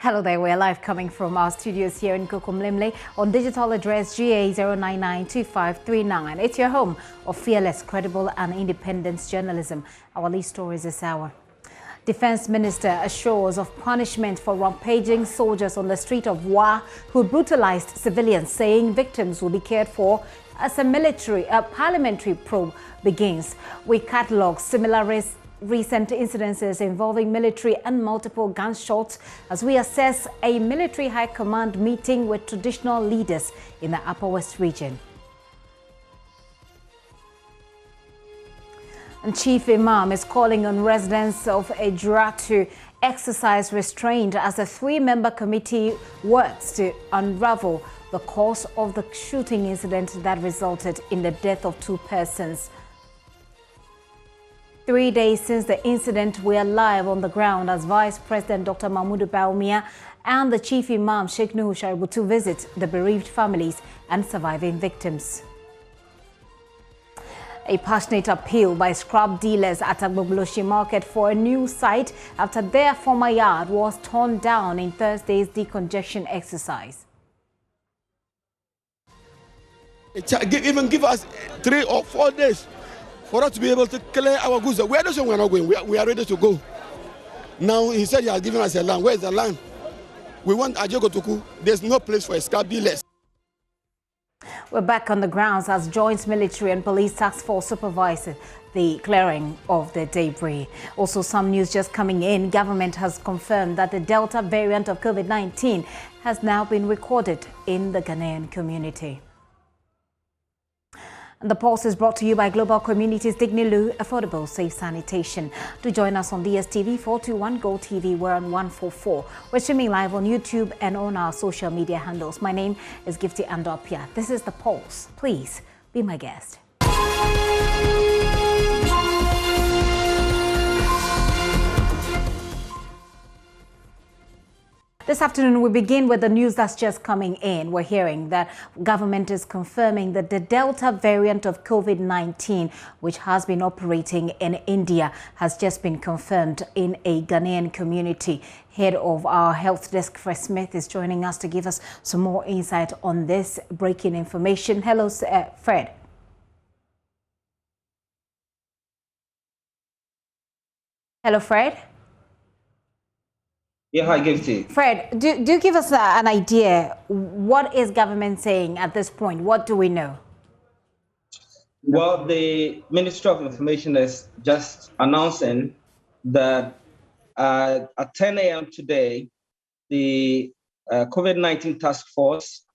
Hello there, we're live coming from our studios here in Kokomlemle on digital address GA0992539. It's your home of fearless, credible and independent journalism. Our lead stories this hour. Defense Minister assures of punishment for rampaging soldiers on the street of Wa who brutalized civilians, saying victims will be cared for as a parliamentary probe begins. We catalogue similar recent incidences involving military and multiple gunshots as we assess a military high command meeting with traditional leaders in the Upper West region. And Chief Imam is calling on residents of Ejura to exercise restraint as a three-member committee works to unravel the cause of the shooting incident that resulted in the death of two persons. 3 days since the incident, we are live on the ground as Vice President Dr. Mahmoud Baumia and the Chief Imam Sheikh Nuhu Sharibu to visit the bereaved families and surviving victims. A passionate appeal by scrap dealers at Agbogloshi Market for a new site after their former yard was torn down in Thursday's decongestion exercise. Even give us 3 or 4 days for us to be able to clear our goods. Where does we're not going? We are ready to go. Now he said he has given us a land. Where is the land? We want Ajogotuku. There's no place for scrap dealers. We're back on the grounds as Joint Military and Police Task Force supervise the clearing of the debris. Also, some news just coming in. Government has confirmed that the Delta variant of COVID-19 has now been recorded in the Ghanaian community. And the Pulse is brought to you by Global Communities Dignilu, affordable, safe sanitation. To join us on DSTV 421 Go TV, we're on 144. We're streaming live on YouTube and on our social media handles. My name is Gifty Andopia. This is the Pulse. Please be my guest. This afternoon, we begin with the news that's just coming in. We're hearing that government is confirming that the Delta variant of COVID-19, which has been operating in India, has just been confirmed in a Ghanaian community. Head of our health desk, Fred Smith, is joining us to give us some more insight on this breaking information. Hello, Fred. Hello, Fred. Yeah, hi, Gifty. Fred, do give us an idea. What is government saying at this point? What do we know? Well, the Ministry of Information is just announcing that at 10 a.m. today, the COVID-19 task force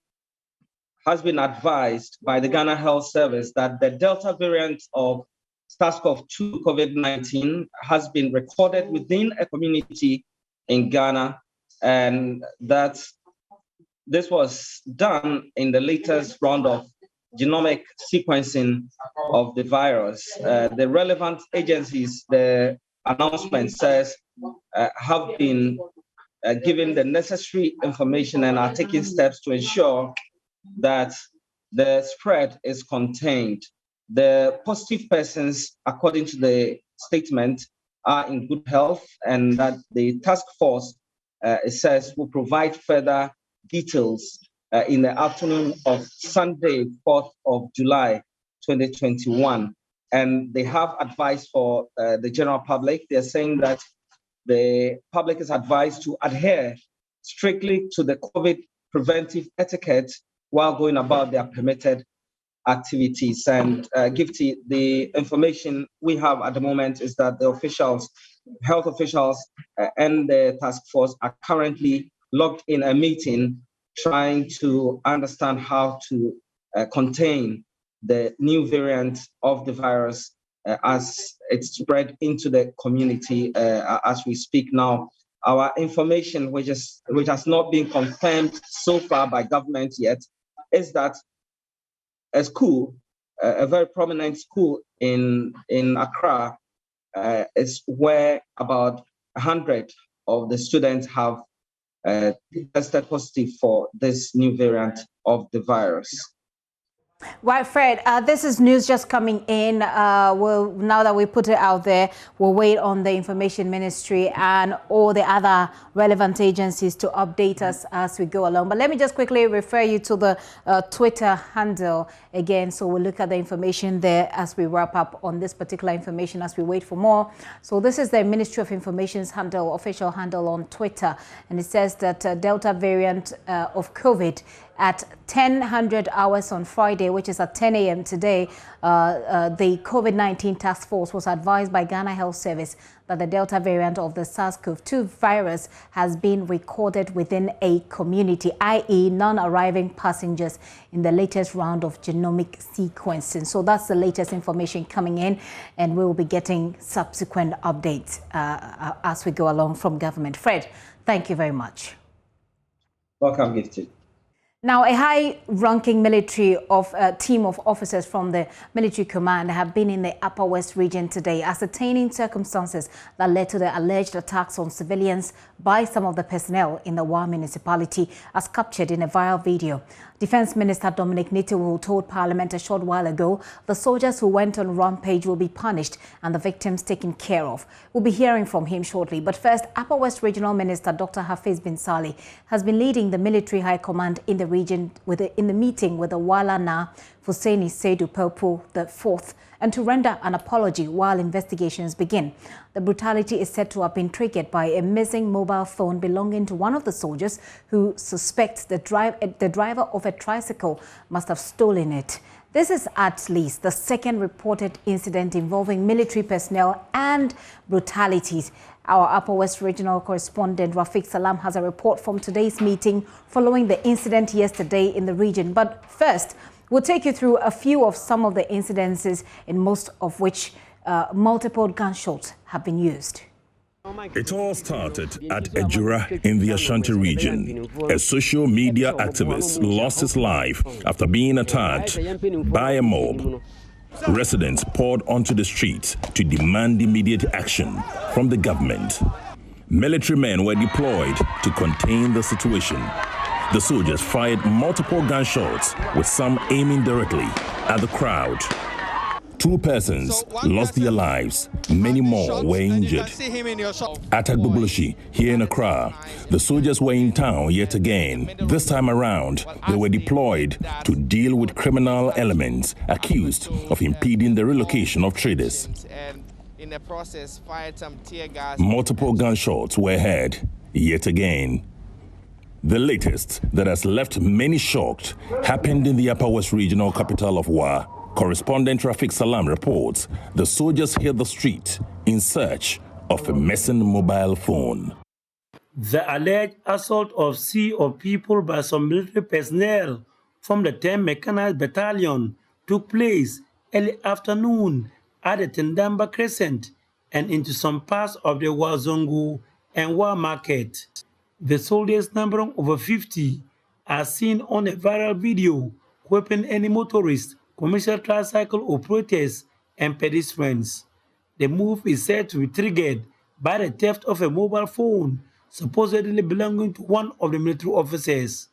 has been advised by the Ghana Health Service that the Delta variant of SARS-CoV-2 COVID-19 has been recorded within a community in Ghana, and that this was done in the latest round of genomic sequencing of the virus. The relevant agencies, the announcement says, have been given the necessary information and are taking steps to ensure that the spread is contained. The positive persons, according to the statement, are in good health, and that the task force, it says, will provide further details in the afternoon of Sunday, 4th of July, 2021. And they have advice for the general public. They're saying that the public is advised to adhere strictly to the COVID preventive etiquette while going about their permitted activities. And Gifty, the information we have at the moment is that the officials, health officials and the task force are currently locked in a meeting trying to understand how to contain the new variant of the virus as it spread into the community as we speak now. Our information, which has not been confirmed so far by government yet, is that a school, a very prominent school in Accra, is where about 100 of the students have tested positive for this new variant of the virus. Right, Fred, this is news just coming in. Now that we put it out there, we'll wait on the Information Ministry and all the other relevant agencies to update us as we go along. But let me just quickly refer you to the Twitter handle again. So we'll look at the information there as we wrap up on this particular information as we wait for more. So this is the Ministry of Information's handle, official handle on Twitter. And it says that Delta variant of COVID at 10:00 hours on Friday, which is at 10 a.m. today, the COVID-19 task force was advised by Ghana Health Service that the Delta variant of the SARS-CoV-2 virus has been recorded within a community, i.e. non-arriving passengers in the latest round of genomic sequencing. So that's the latest information coming in, and we will be getting subsequent updates as we go along from government. Fred, thank you very much. Welcome, Gifted. Now, a high-ranking team of officers from the military command have been in the Upper West region today, ascertaining circumstances that led to the alleged attacks on civilians by some of the personnel in the Wa municipality, as captured in a viral video. Defense Minister Dominic Nitiwu told Parliament a short while ago the soldiers who went on rampage will be punished and the victims taken care of. We'll be hearing from him shortly. But first, Upper West Regional Minister Dr. Hafiz bin Saleh has been leading the military high command in the region in the meeting with the Wala Na Fuseni Seidu Popo IV, and to render an apology while investigations begin. The brutality is said to have been triggered by a missing mobile phone belonging to one of the soldiers who suspects the driver of a tricycle must have stolen it. This is at least the second reported incident involving military personnel and brutalities. Our Upper West Regional correspondent Rafiq Salam has a report from today's meeting following the incident yesterday in the region. But first, we'll take you through a few of some of the incidences, in most of which multiple gunshots have been used. It all started at Ejura in the Ashanti region. A social media activist lost his life after being attacked by a mob. Residents poured onto the streets to demand immediate action from the government. Military men were deployed to contain the situation. The soldiers fired multiple gunshots, with some aiming directly at the crowd. 2 persons lost their lives. Many more were injured. At Agboboloshi, here in Accra, the soldiers were in town yet again. This time around, they were deployed to deal with criminal elements accused of impeding the relocation of traders. In the process, fired some tear gas. Multiple gunshots were heard yet again. The latest that has left many shocked happened in the Upper West Regional capital of Wa. Correspondent Rafiq Salam reports the soldiers hit the street in search of a missing mobile phone. The alleged assault of sea of people by some military personnel from the 10th Mechanized Battalion took place early afternoon at the Tendamba Crescent and into some parts of the Wazongu and Wa Market. The soldiers, numbering over 50, are seen on a viral video whipping any motorists, commercial tricycle operators, and pedestrians. The move is said to be triggered by the theft of a mobile phone supposedly belonging to one of the military officers.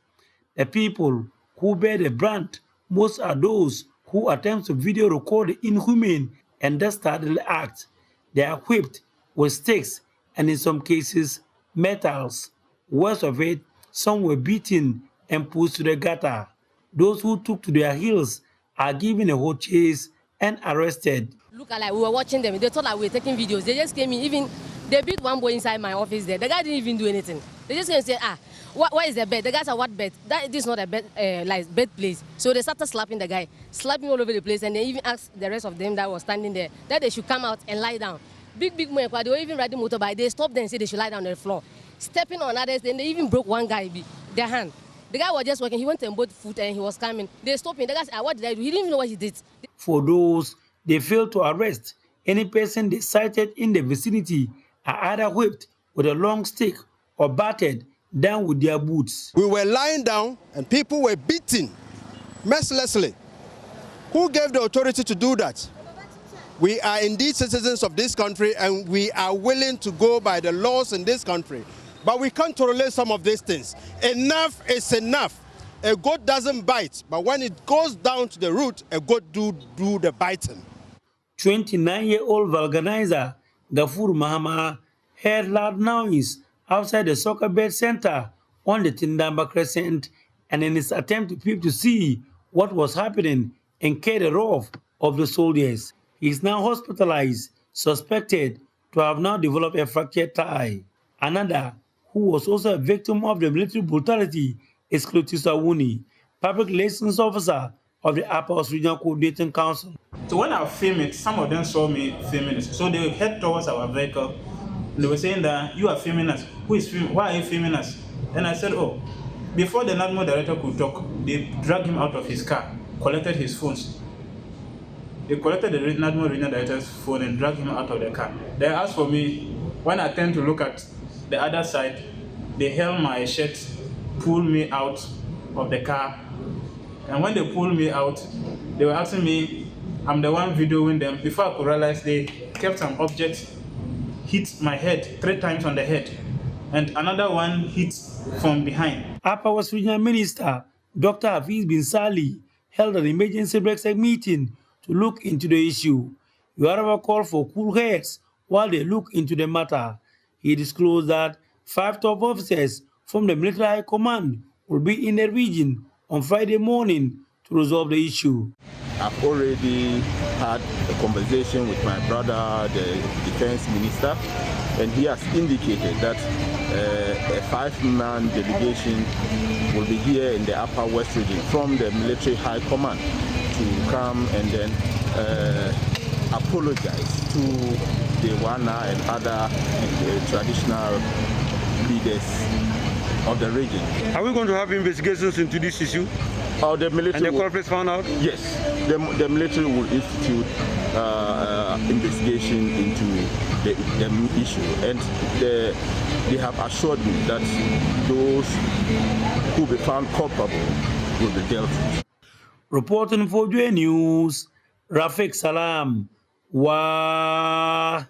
The people who bear the brunt most are those who attempt to video record the inhumane and dastardly act. They are whipped with sticks and in some cases metals. Worst of it, some were beaten and pushed to the gutter. Those who took to their heels are given a hot chase and arrested. Look, like we were watching them. They thought that we were taking videos. They just came in. Even they beat one boy inside my office there. The guy didn't even do anything. They just came and said, what is the bed? The guy said, what bed? That is not a bed, like bed place. So they started slapping the guy, slapping all over the place, and they even asked the rest of them that was standing there that they should come out and lie down. Big men, they were even riding motorbike. They stopped them and said they should lie down on the floor. Stepping on others, then they even broke one guy, their hand. The guy was just walking. He went on both foot and he was coming. They stopped him. The guy said, what did I do? He didn't even know what he did. For those they failed to arrest, any person they sighted in the vicinity are either whipped with a long stick or battered down with their boots. We were lying down and people were beaten mercilessly. Who gave the authority to do that? We are indeed citizens of this country and we are willing to go by the laws in this country. But we can't tolerate some of these things. Enough is enough. A goat doesn't bite, but when it goes down to the root, a goat do the biting. 29-year-old vulcanizer Gafur Mahama heard loud noise outside the soccer bed center on the Tindamba Crescent, and in his attempt to peep to see what was happening and carry the wrath of the soldiers. He is now hospitalized, suspected to have now developed a fractured thigh. Another, who was also a victim of the military brutality, is Clotis Awuni, public relations officer of the Upper West Regional Coordinating Council. So when I filmed it, some of them saw me filming it. So they head towards our vehicle. They were saying that you are filming us. Who is filming? Why are you filming us? And I said, oh, before the NADMO director could talk, they dragged him out of his car, collected his phones. They collected the NADMO regional director's phone and dragged him out of the car. They asked for me. When I turned to look at the other side, they held my shirt, pulled me out of the car. And when they pulled me out, they were asking me, I'm the one videoing them. Before I could realize, they kept some object, hit my head 3 times on the head, and another one hit from behind. Upper West Regional Minister Dr. Hafiz bin Sali held an emergency Brexit meeting to look into the issue. Ejura called for cool heads while they look into the matter. He disclosed that 5 top officers from the Military High Command will be in the region on Friday morning to resolve the issue. I've already had a conversation with my brother, the defense minister, and he has indicated that a 5-man delegation will be here in the Upper West region from the Military High Command to come and then apologize to the Wana and other traditional leaders of the region. Are we going to have investigations into this issue? The military and the culprits found out? Yes, the military will institute investigation into the issue, and they have assured me that those who be found culpable will be dealt with. Reporting for JoyNews, Rafiq Salam. Wah.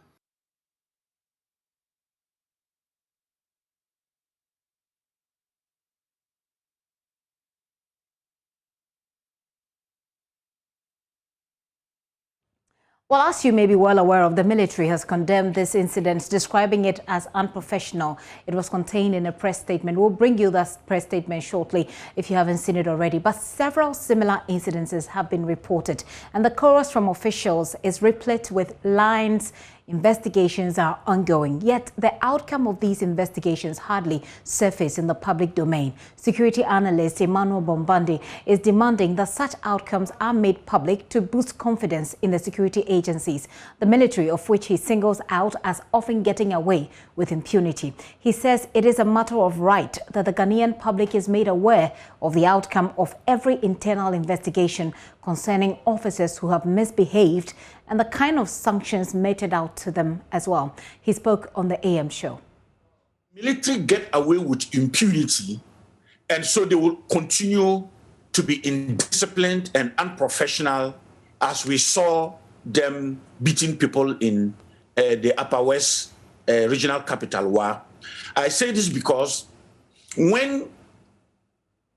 Well, as you may be well aware of, the military has condemned this incident, describing it as unprofessional. It was contained in a press statement. We'll bring you that press statement shortly if you haven't seen it already. But several similar incidences have been reported, and the chorus from officials is replete with lines. Investigations are ongoing, yet the outcome of these investigations hardly surface in the public domain. Security analyst Emmanuel Bombandi is demanding that such outcomes are made public to boost confidence in the security agencies, the military of which he singles out as often getting away with impunity. He says it is a matter of right that the Ghanaian public is made aware of the outcome of every internal investigation concerning officers who have misbehaved and the kind of sanctions meted out to them as well. He spoke on the AM show. Military get away with impunity, and so they will continue to be indisciplined and unprofessional, as we saw them beating people in the Upper West regional capital, Wa. I say this because when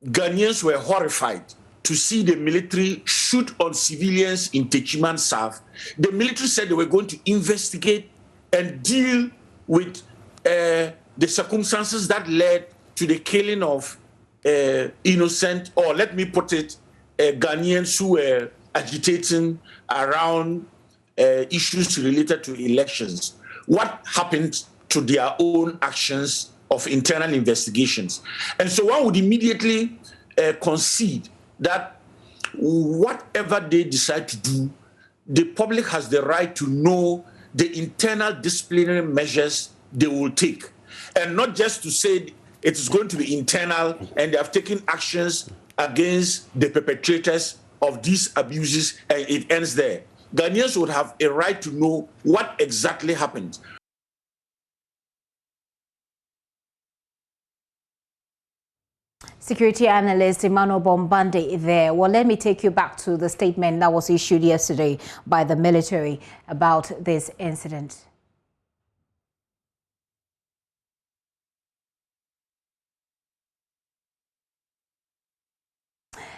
Ghanaians were horrified to see the military shoot on civilians in Techiman South, the military said they were going to investigate and deal with the circumstances that led to the killing of innocent, or let me put it, Ghanaians who were agitating around issues related to elections. What happened to their own actions of internal investigations? And so one would immediately concede that whatever they decide to do, the public has the right to know the internal disciplinary measures they will take. And not just to say it is going to be internal and they have taken actions against the perpetrators of these abuses and it ends there. Ghanaians would have a right to know what exactly happened. Security analyst Emmanuel Bombandi there. Well, let me take you back to the statement that was issued yesterday by the military about this incident.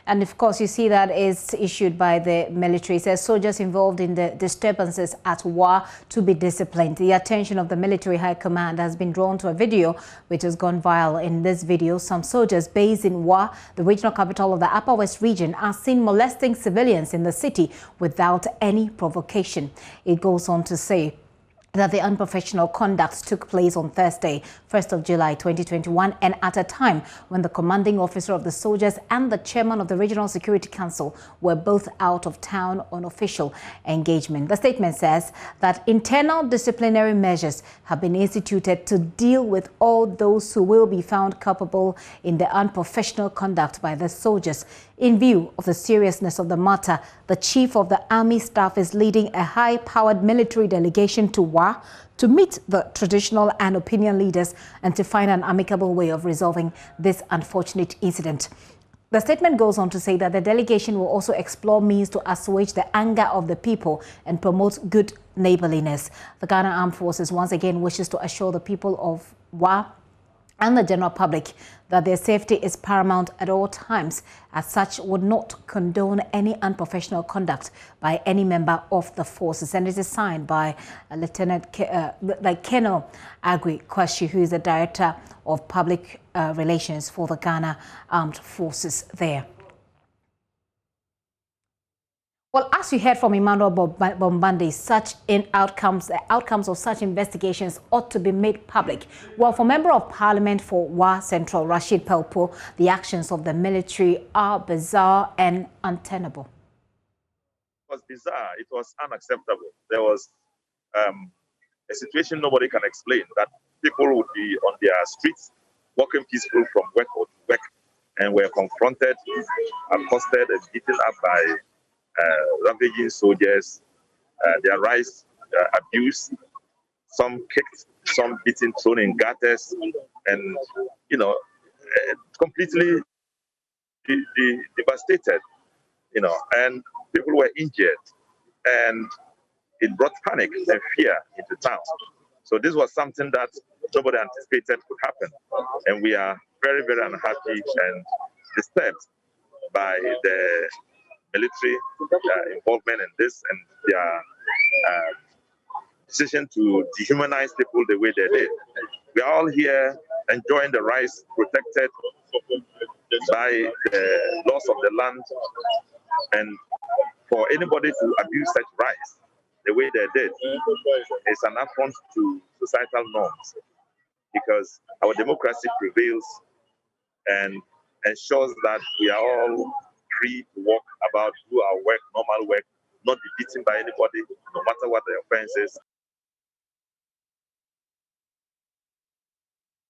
And of course, you see that is issued by the military. It says soldiers involved in the disturbances at Wa to be disciplined. The attention of the military high command has been drawn to a video which has gone viral. In this video, some soldiers based in Wa, the regional capital of the Upper West region, are seen molesting civilians in the city without any provocation. It goes on to say that the unprofessional conduct took place on Thursday, 1st of July 2021, and at a time when the commanding officer of the soldiers and the chairman of the Regional Security Council were both out of town on official engagement. The statement says that internal disciplinary measures have been instituted to deal with all those who will be found culpable in the unprofessional conduct by the soldiers. In view of the seriousness of the matter, the Chief of the Army Staff is leading a high-powered military delegation to Wa to meet the traditional and opinion leaders and to find an amicable way of resolving this unfortunate incident. The statement goes on to say that the delegation will also explore means to assuage the anger of the people and promote good neighborliness. The Ghana Armed Forces once again wishes to assure the people of Wa and the general public that their safety is paramount at all times. As such, would not condone any unprofessional conduct by any member of the forces. And it is signed by Colonel Agui Kwashi, who is the Director of Public Relations for the Ghana Armed Forces there. Well, as you heard from Emmanuel Bombande, the outcomes of such investigations ought to be made public. Well, for Member of Parliament for Wa Central, Rashid Pelpo, the actions of the military are bizarre and untenable. It was bizarre. It was unacceptable. There was a situation nobody can explain, that people would be on their streets, walking peaceful from work to work, and were confronted, accosted, and beaten up by ravaging soldiers, their rights abused, some kicked, some beaten, thrown in gutters, and completely devastated, and people were injured, and it brought panic and fear into town. So this was something that nobody anticipated could happen, and we are very, very unhappy and disturbed by the military involvement in this and their decision to dehumanize people the way they did. We are all here enjoying the rights protected by the laws of the land, and for anybody to abuse such rights the way they did is an affront to societal norms, because our democracy prevails and ensures that we are all free to walk about, do our work, normal work, not be beaten by anybody, no matter what the offense is.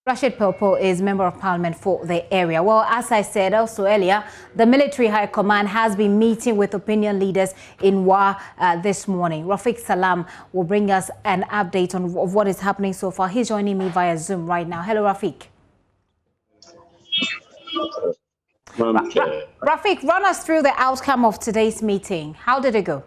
Rashid Pelpo is Member of Parliament for the area. Well, as I said also earlier, the Military High Command has been meeting with opinion leaders in Wa this morning. Rafiq Salam will bring us an update on what is happening so far. He's joining me via Zoom right now. Hello, Rafiq. Rafiq, run us through the outcome of today's meeting. How did it go?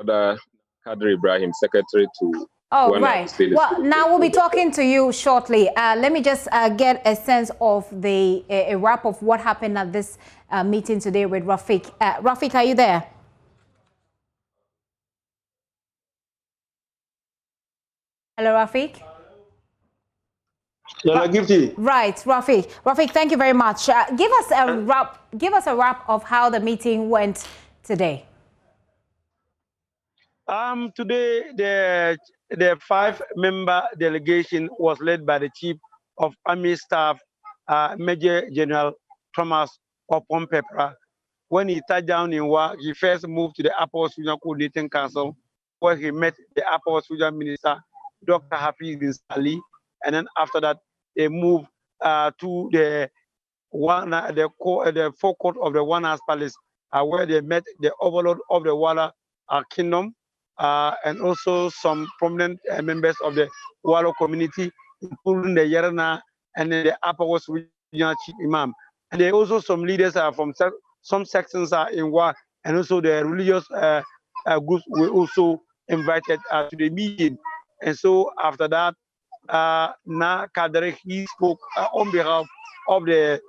Kadri Ibrahim, Secretary to... Oh, right. Well, now we'll be talking to you shortly. Let me just get a sense of a wrap of what happened at this meeting today with Rafiq. Rafiq, are you there? Hello, Rafiq. Right, Rafiq. Rafiq, thank you very much. Give us a wrap of how the meeting went today. Today the 5-member delegation was led by the Chief of Army Staff, Major General Thomas Opompepra. When he touched down in Wa, he first moved to the Upper West Regional Coordinating Council, where he met the Upper West Regional Minister, Dr. Hafiz bin Sali, and then after that they moved to the forecourt of the One House Palace, where they met the overlord of the Wala Kingdom, and also some prominent members of the Walo community, including the Yerana and the Upper West Regional Chief Imam. And there are also some leaders from some sections in Wa, and also the religious groups were also invited to the meeting. And so after that, Na Kadri, he spoke on behalf of the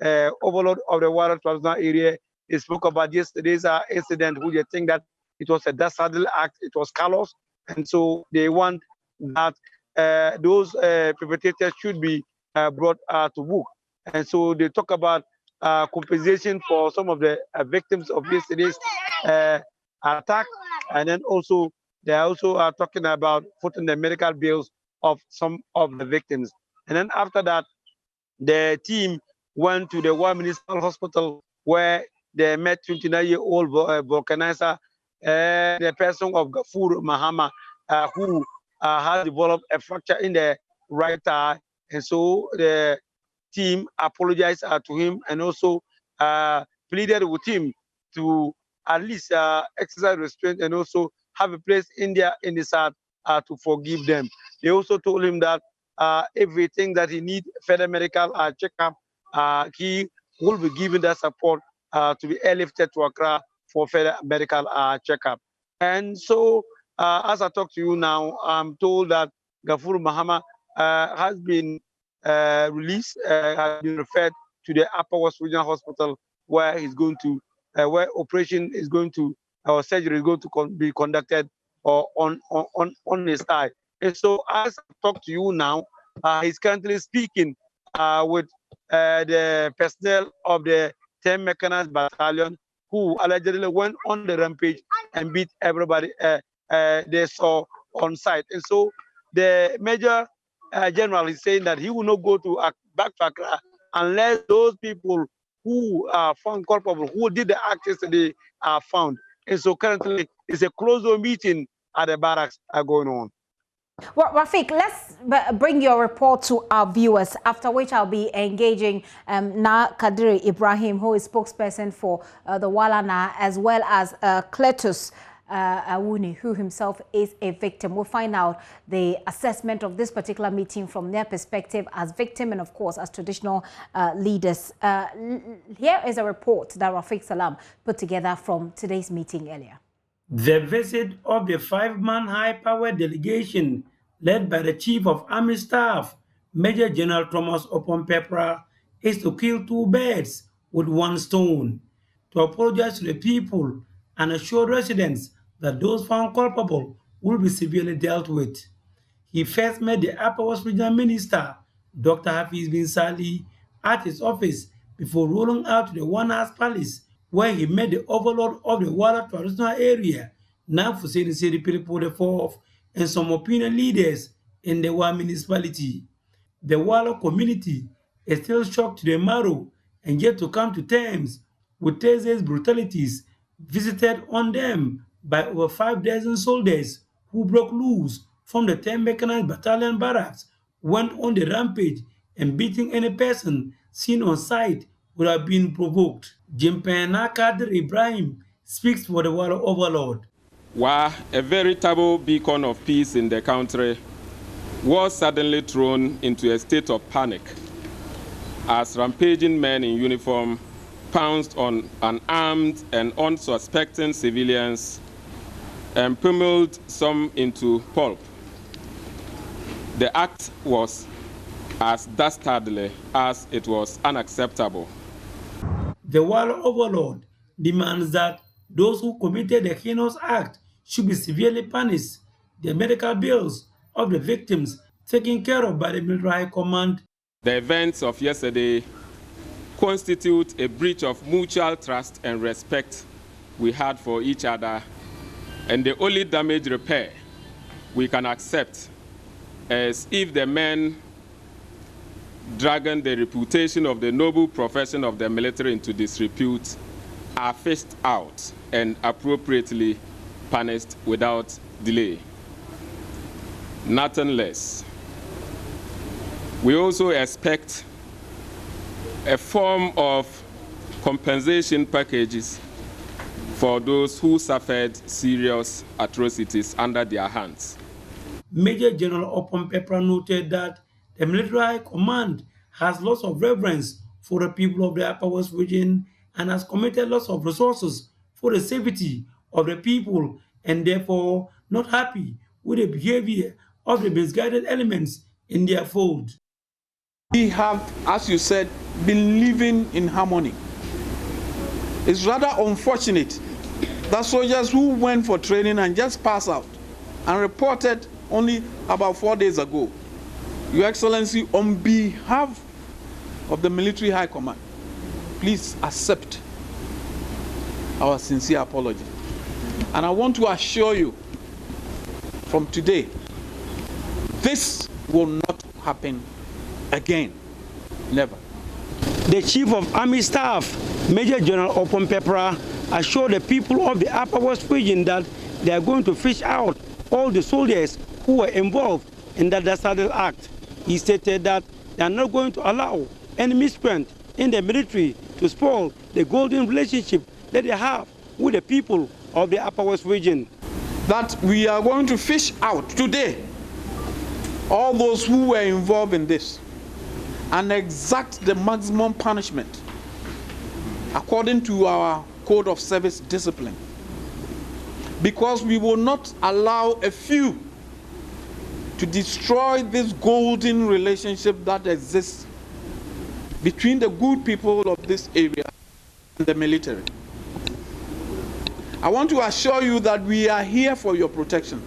overlord of the water transitional area. He spoke about yesterday's incident, who they think that it was a dastardly act, it was callous, and so they want that those perpetrators should be brought to book. And so they talk about compensation for some of the victims of yesterday's attack, and then also they also are talking about putting the medical bills of some of the victims. And then after that, the team went to the War Municipal Hospital, where they met 29-year-old vulcanizer, the person of Gafur Mahama, who has developed a fracture in the right eye. And so the team apologized to him and also pleaded with him to at least exercise restraint and also have a place in the heart to forgive them. They also told him that everything that he needs further medical checkup, he will be given that support to be airlifted to Accra for further medical checkup. And so, as I talk to you now, I'm told that Gafur Mahama has been released, has been referred to the Upper West Regional Hospital, where he's going to, where operation is going to, or surgery is going to be conducted on his eye. And so, as I talk to you now, he's currently speaking with the personnel of the 10 Mechanized Battalion, who allegedly went on the rampage and beat everybody they saw on site. And so the Major General is saying that he will not go to back to Accra unless those people who are found culpable, who did the act yesterday, are found. And so currently, it's a closed-door meeting at the barracks going on. Well, Rafiq, let's bring your report to our viewers, after which I'll be engaging Kadri Ibrahim, who is spokesperson for the Walana, as well as Cletus Awuni, who himself is a victim. We'll find out the assessment of this particular meeting from their perspective as victim and, of course, as traditional leaders. Here is a report that Rafiq Salam put together from today's meeting earlier. The visit of the 5-man high-powered delegation led by the Chief of Army Staff, Major General Thomas Opon-Pepra, is to kill 2 birds with 1 stone, to apologize to the people and assure residents that those found culpable will be severely dealt with. He first met the Upper West Regional Minister, Dr. Hafiz bin Sali, at his office before rolling out to the One House Palace, where he met the overlord of the Wala traditional area, Naf Hussein Seri Pilipo IV, and some opinion leaders in the Wala municipality. The Wala community is still shocked to the marrow and yet to come to terms with Thursday's brutalities visited on them by over 5 dozen soldiers who broke loose from the 10 Mechanized Battalion barracks, went on the rampage and beating any person seen on sight without being provoked. Jimpena Kadri Ibrahim speaks for the Wala overlord. While a veritable beacon of peace in the country was suddenly thrown into a state of panic as rampaging men in uniform pounced on unarmed and unsuspecting civilians and pummeled some into pulp. The act was as dastardly as it was unacceptable. The Wala overlord demands that those who committed the heinous act should be severely punished, the medical bills of the victims taken care of by the military high command. The events of yesterday constitute a breach of mutual trust and respect we had for each other, and the only damage repair we can accept is if the men dragging the reputation of the noble profession of the military into disrepute are fished out and appropriately punished without delay. Nothing less. We also expect a form of compensation packages for those who suffered serious atrocities under their hands. Major General Opon-Pepra noted that the military high command has lots of reverence for the people of the Upper West region and has committed lots of resources for the safety of the people, and therefore not happy with the behavior of the misguided elements in their fold. We have, as you said, been living in harmony. It's rather unfortunate that soldiers who went for training and just passed out and reported only about 4 days ago, Your Excellency, on behalf of the Military High Command, please accept our sincere apology. And I want to assure you from today, this will not happen again. Never. The Chief of Army Staff, Major General Opon Pepra, assured the people of the Upper West region that they are going to fish out all the soldiers who were involved in that dastardly act. He stated that they are not going to allow any miscreant in the military to spoil the golden relationship that they have with the people of the Upper West region. That we are going to fish out today all those who were involved in this and exact the maximum punishment according to our Code of Service Discipline. Because we will not allow a few to destroy this golden relationship that exists between the good people of this area and the military. I want to assure you that we are here for your protection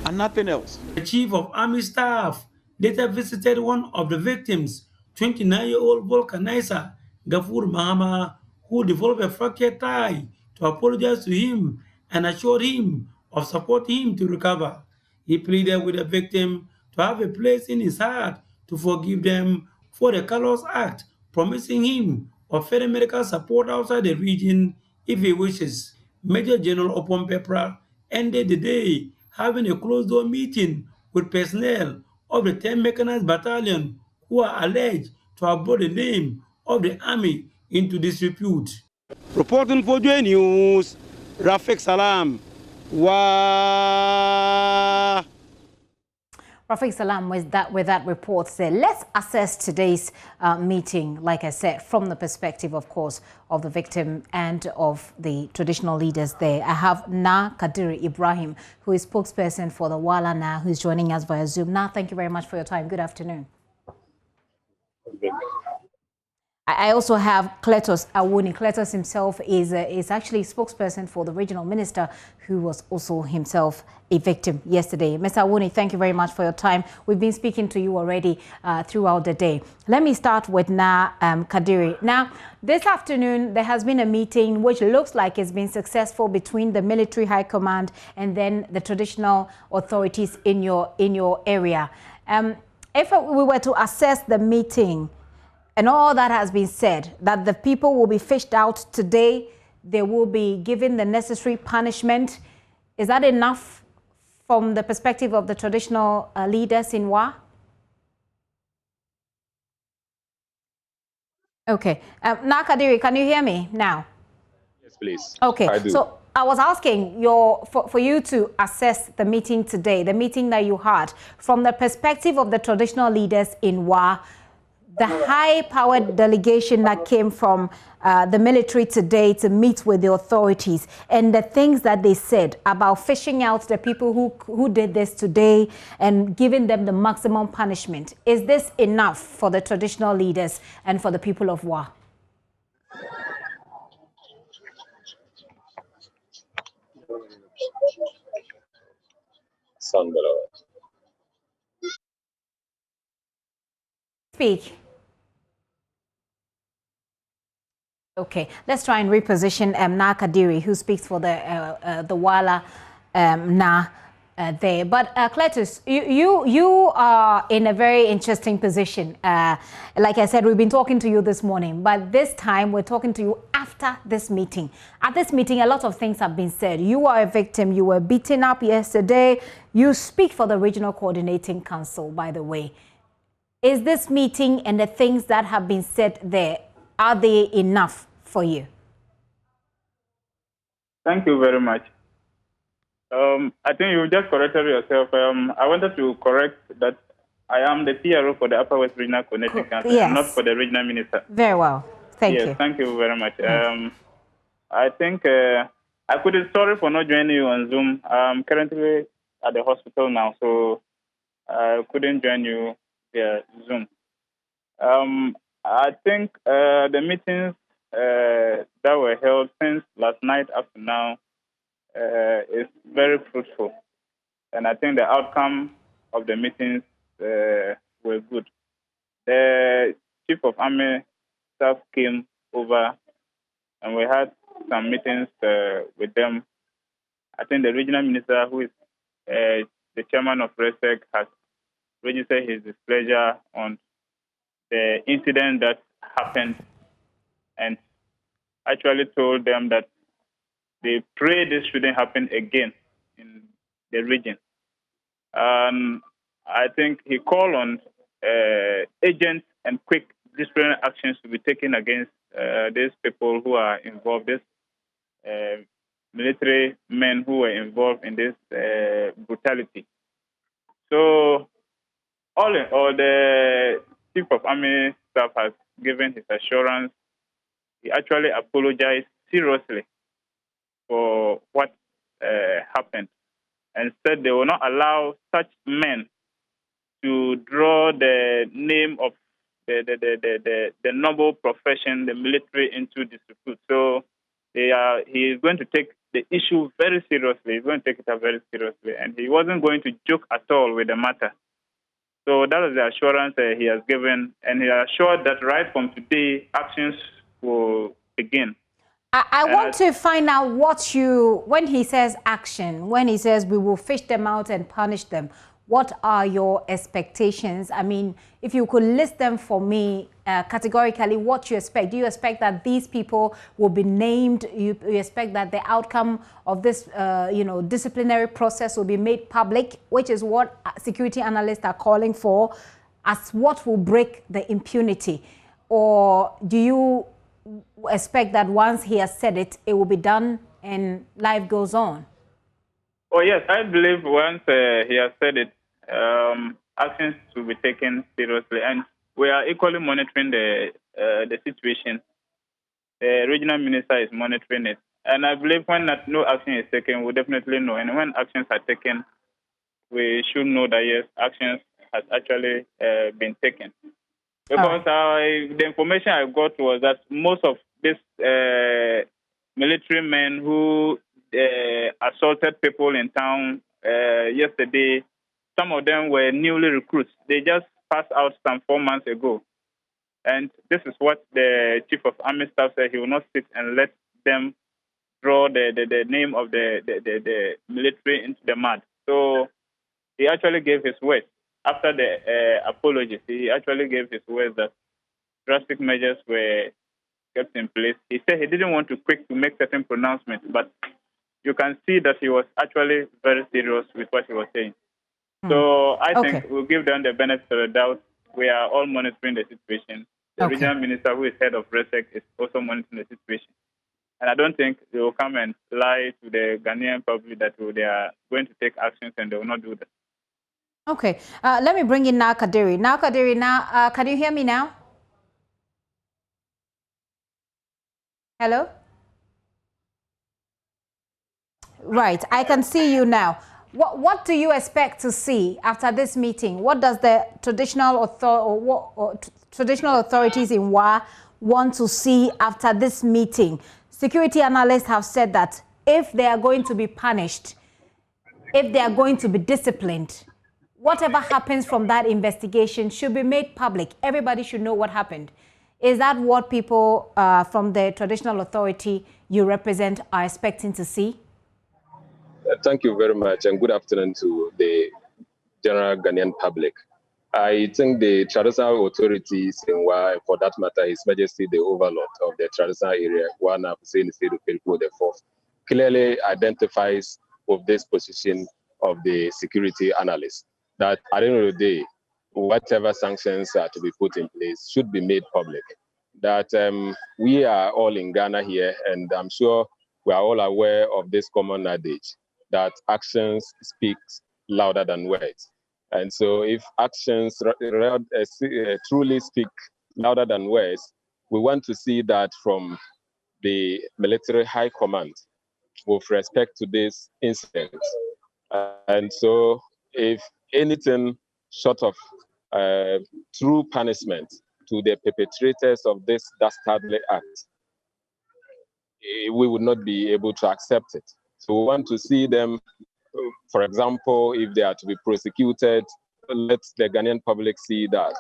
and nothing else. The Chief of Army Staff later visited one of the victims, 29-year-old vulcanizer Gafur Mahama, who developed a fractured thigh, to apologize to him and assured him of supporting him to recover. He pleaded with the victim to have a place in his heart to forgive them for the callous act, promising him of further medical support outside the region if he wishes. Major General Opon Pepra ended the day having a closed-door meeting with personnel of the 10th Mechanized Battalion who are alleged to have brought the name of the army into disrepute. Reporting for JoyNews, Rafik Salam. Wow. Rafik Salam with that report there. Let's assess today's meeting, like I said, from the perspective, of course, of the victim and of the traditional leaders there. I have Na Kadiri Ibrahim, who is spokesperson for the Wala Na, who's joining us via Zoom. Na, thank you very much for your time. Good afternoon. I also have Cletus Awuni. Cletus himself is actually spokesperson for the regional minister, who was also himself a victim yesterday. Mr. Awuni, thank you very much for your time. We've been speaking to you already throughout the day. Let me start with Na Kadiri. Now, this afternoon, there has been a meeting which looks like it's been successful between the military high command and then the traditional authorities in your area. If we were to assess the meeting, and all that has been said, that the people will be fished out today, they will be given the necessary punishment. Is that enough from the perspective of the traditional leaders in Wa? Okay. Na Kadiri, can you hear me now? Yes, please. Okay. I do. So I was asking for you to assess the meeting today, the meeting that you had, from the perspective of the traditional leaders in Wa, the high-powered delegation that came from the military today to meet with the authorities, and the things that they said about fishing out the people who did this today and giving them the maximum punishment. Is this enough for the traditional leaders and for the people of Wa? Speak. Okay, let's try and reposition Na Kadiri, who speaks for the Wala Na there. But Cletus, you are in a very interesting position. Like I said, we've been talking to you this morning, but this time we're talking to you after this meeting. At this meeting, a lot of things have been said. You are a victim. You were beaten up yesterday. You speak for the Regional Coordinating Council, by the way. Is this meeting and the things that have been said there, are they enough for you? Thank you very much. I think you just corrected yourself. I wanted to correct that I am the PRO for the Upper West Regional Coordinating Council, yes. and not for the regional minister. Very well. Thank you. Thank you very much. I think I could be sorry for not joining you on Zoom. I'm currently at the hospital now, so I couldn't join you via Zoom. I think the meetings that were held since last night up to now is very fruitful. And I think the outcome of the meetings were good. The Chief of Army staff came over and we had some meetings with them. I think the regional minister, who is the chairman of RESEC, has registered his displeasure on the incident that happened and actually told them that they pray this shouldn't happen again in the region. I think he called on agents and quick disciplinary actions to be taken against these people who are involved, these military men who were involved in this brutality. So, all in all, the Chief of Army Staff has given his assurance. He actually apologized seriously for what happened and said they will not allow such men to draw the name of the noble profession, the military, into disrepute. So he is going to take the issue very seriously. He's going to take it up very seriously, and he wasn't going to joke at all with the matter. So that is the assurance he has given, and he assured that right from today, actions will begin. I want to find out when he says action, when he says we will fish them out and punish them, what are your expectations? I mean, if you could list them for me categorically, what you expect. Do you expect that these people will be named? You expect that the outcome of this, disciplinary process will be made public, which is what security analysts are calling for, as what will break the impunity? Or do you expect that once he has said it, it will be done and life goes on? Oh, yes, I believe once he has said it, actions will be taken seriously. And we are equally monitoring the situation. The regional minister is monitoring it. And I believe when no action is taken, we'll definitely know. And when actions are taken, we should know that, yes, actions has actually been taken. Because the information I got was that most of these military men who assaulted people in town yesterday, some of them were newly recruits. They just passed out some 4 months ago. And this is what the Chief of Army Staff said. He will not sit and let them draw the name of the military into the mud. So he actually gave his word. After the apologies, he actually gave his word that drastic measures were kept in place. He said he didn't want to quick to make certain pronouncements, but you can see that he was actually very serious with what he was saying. So I think we'll give them the benefit of the doubt. We are all monitoring the situation. The regional minister, who is head of RESEC, is also monitoring the situation. And I don't think they will come and lie to the Ghanaian public that they are going to take actions and they will not do that. Okay, let me bring in now Kadiri. Now, Kadiri, can you hear me now? Hello? Right, I can see you now. What do you expect to see after this meeting? What does the traditional authorities in WA want to see after this meeting? Security analysts have said that if they are going to be punished, if they are going to be disciplined, whatever happens from that investigation should be made public. Everybody should know what happened. Is that what people from the traditional authority you represent are expecting to see? Thank you very much, and good afternoon to the general Ghanaian public. I think the traditional authorities in WA, for that matter, His Majesty the Overlord of the traditional area, Wana Hussein State of the Fourth, clearly identifies of this position of the security analyst, that at the end of the day, whatever sanctions are to be put in place should be made public. That we are all in Ghana here, and I'm sure we are all aware of this common adage that actions speak louder than words. And so if actions truly speak louder than words, we want to see that from the military high command with respect to this incident. And so if anything short of true punishment to the perpetrators of this dastardly act, we would not be able to accept it. So we want to see them, for example, if they are to be prosecuted, let the Ghanaian public see that.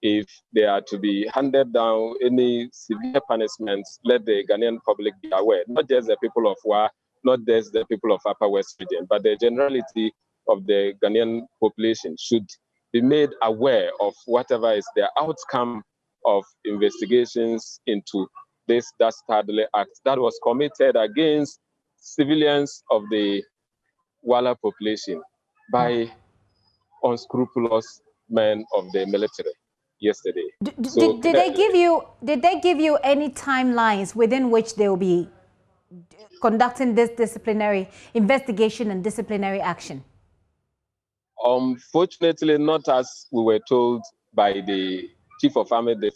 If they are to be handed down any severe punishments, let the Ghanaian public be aware, not just the people of Wa, not just the people of Upper West region, but the generality of the Ghanaian population should be made aware of whatever is the outcome of investigations into this dastardly act that was committed against civilians of the Wala population by unscrupulous men of the military yesterday. Did they give you any timelines within which they will be conducting this disciplinary investigation and disciplinary action? Unfortunately, not as we were told by the Chief of Army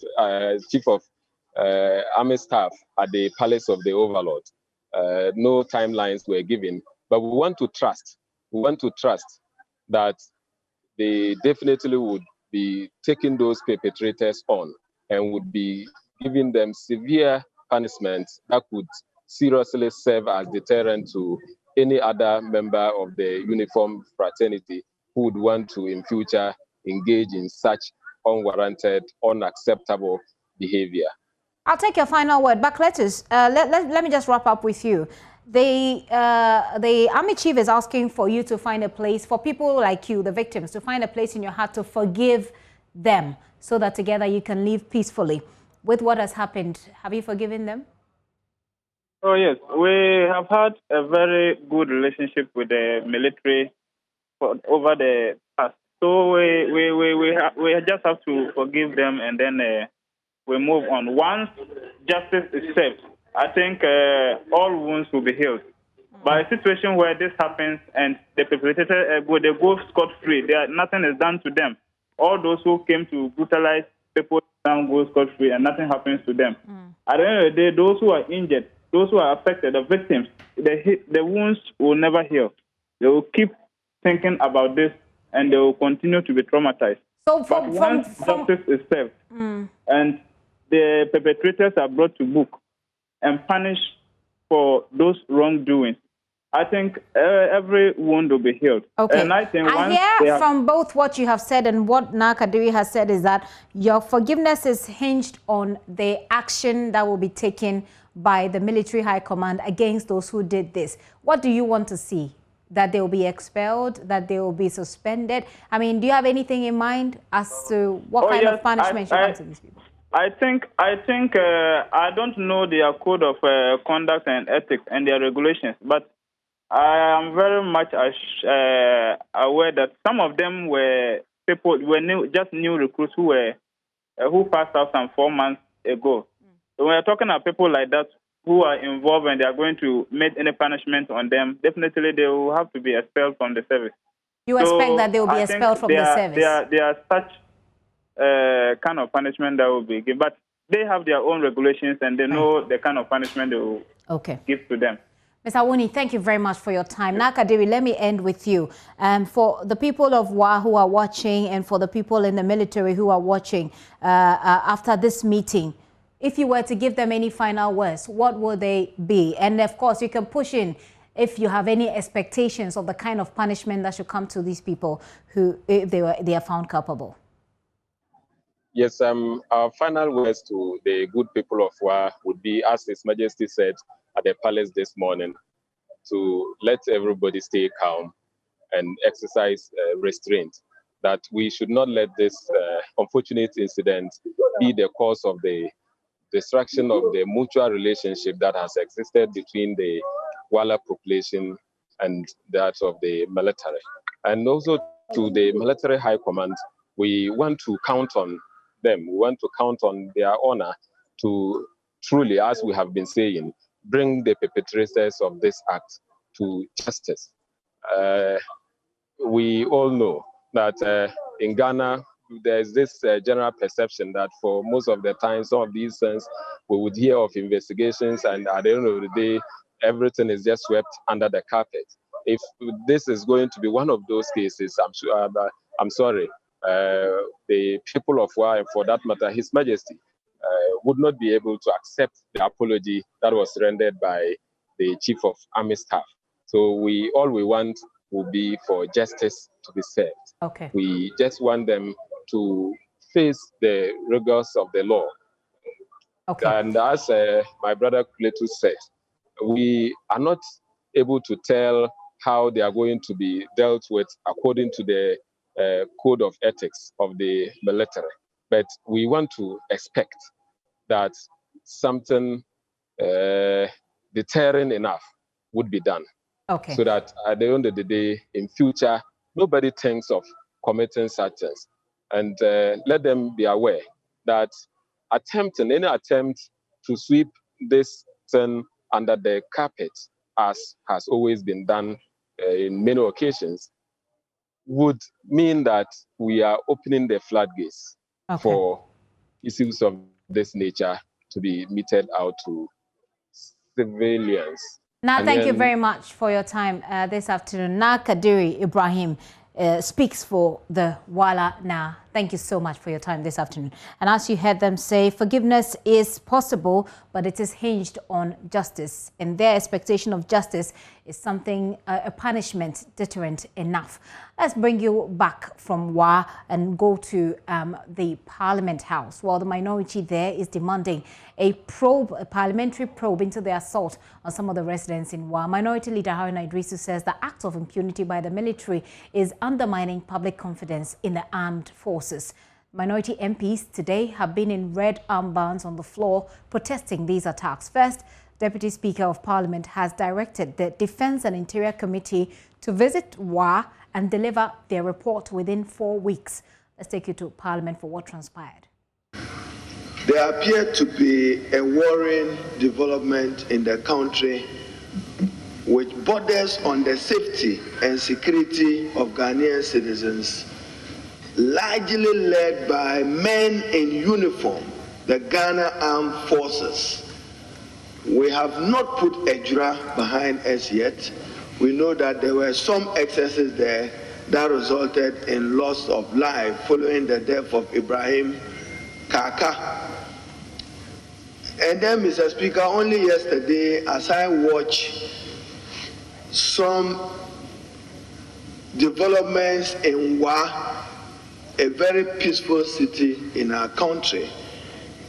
Staff at the Palace of the Overlord. No timelines were given, but we want to trust. We want to trust that they definitely would be taking those perpetrators on and would be giving them severe punishments that could seriously serve as deterrent to any other member of the uniformed fraternity who would want to in future engage in such unwarranted, unacceptable behavior. I'll take your final word, but let me just wrap up with you. The Army Chief is asking for you to find a place, for people like you, the victims, to find a place in your heart to forgive them so that together you can live peacefully. With what has happened, have you forgiven them? Oh, yes. We have had a very good relationship with the military over the past. So we just have to forgive them, and then we move on. Once justice is served, I think all wounds will be healed. But a situation where this happens and the perpetrator they go scot-free, nothing is done to them. All those who came to brutalize people go scot-free and nothing happens to them. At the end of the day, those who are injured, those who are affected, the victims, the wounds will never heal. They will keep thinking about this and they will continue to be traumatized. So once justice is served and the perpetrators are brought to book and punished for those wrongdoings, I think every wound will be healed. Okay. And I think I hear from both what you have said and what Nakadiri has said is that your forgiveness is hinged on the action that will be taken by the military high command against those who did this. What do you want to see? That they will be expelled, that they will be suspended? I mean, do you have anything in mind as to what kind of punishment you want to these people? I think I don't know their code of conduct and ethics and their regulations, but I am very much aware that some of them were just new recruits who passed out some 4 months ago. So when we're talking about people like that who are involved and they are going to make any punishment on them, definitely they will have to be expelled from the service. You expect that they will be expelled from the service? There are such kind of punishment that will be given, but they have their own regulations and they know the kind of punishment they will give to them. Ms. Awuni, thank you very much for your time. Nakadiri, let me end with you. For the people of Wa who are watching and for the people in the military who are watching after this meeting, if you were to give them any final words, what would they be? And of course, you can push in if you have any expectations of the kind of punishment that should come to these people who, if they are found culpable. Yes, our final words to the good people of Wa would be, as His Majesty said at the palace this morning, to let everybody stay calm and exercise restraint, that we should not let this unfortunate incident be the cause of the destruction of the mutual relationship that has existed between the Wala population and that of the military. And also to the military high command, we want to count on them. We want to count on their honor to truly, as we have been saying, bring the perpetrators of this act to justice. We all know that in Ghana, there's this general perception that for most of the time, some of these things, we would hear of investigations and at the end of the day, everything is just swept under the carpet. If this is going to be one of those cases, I'm sorry, the people of Wa, and for that matter, His Majesty, would not be able to accept the apology that was rendered by the Chief of Army Staff. So all we want will be for justice to be served. Okay. We just want them to face the rigors of the law. Okay. And as my brother Cletus said, we are not able to tell how they are going to be dealt with according to the code of ethics of the military. But we want to expect that something deterring enough would be done. Okay. So that at the end of the day, in future, nobody thinks of committing such things. And let them be aware that any attempt to sweep this thing under the carpet, as has always been done in many occasions, would mean that we are opening the floodgates for issues of this nature to be meted out to civilians. Now, thank you very much for your time this afternoon. Na Kadiri Ibrahim speaks for the Wala Na. Thank you so much for your time this afternoon. And as you heard them say, forgiveness is possible, but it is hinged on justice. And their expectation of justice is something, a punishment deterrent enough. Let's bring you back from Wa and go to the Parliament House. While the minority there is demanding a parliamentary probe into the assault on some of the residents in Wa. Minority Leader Haruna Idrisu says the act of impunity by the military is undermining public confidence in the armed forces. Minority MPs today have been in red armbands on the floor protesting these attacks. First, Deputy Speaker of Parliament has directed the Defence and Interior Committee to visit Wa and deliver their report within 4 weeks. Let's take you to Parliament for what transpired. There appeared to be a worrying development in the country which borders on the safety and security of Ghanaian citizens, largely led by men in uniform, the Ghana Armed Forces. We have not put Ejura behind us yet. We know that there were some excesses there that resulted in loss of life following the death of Ibrahim Kaka. And then, Mr. Speaker, only yesterday, as I watched some developments in Wa, a very peaceful city in our country,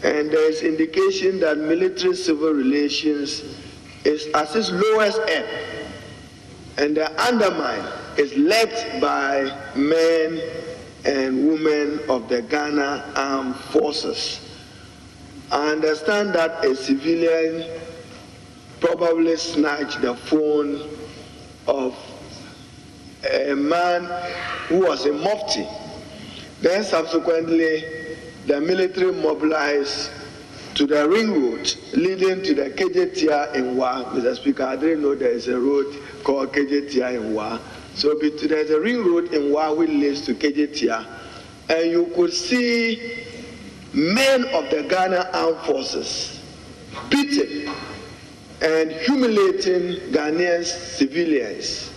and there is indication that military-civil relations is at its lowest ebb, and the undermine is led by men and women of the Ghana Armed Forces. I understand that a civilian probably snatched the phone of a man who was a mufti. Then subsequently, the military mobilized to the ring road leading to the Kejetia in Wa. Mr. Speaker, I didn't know there is a road called Kejetia in Wa. So there's a ring road in Wa which leads to Kejetia. And you could see men of the Ghana Armed Forces beating and humiliating Ghanaian civilians.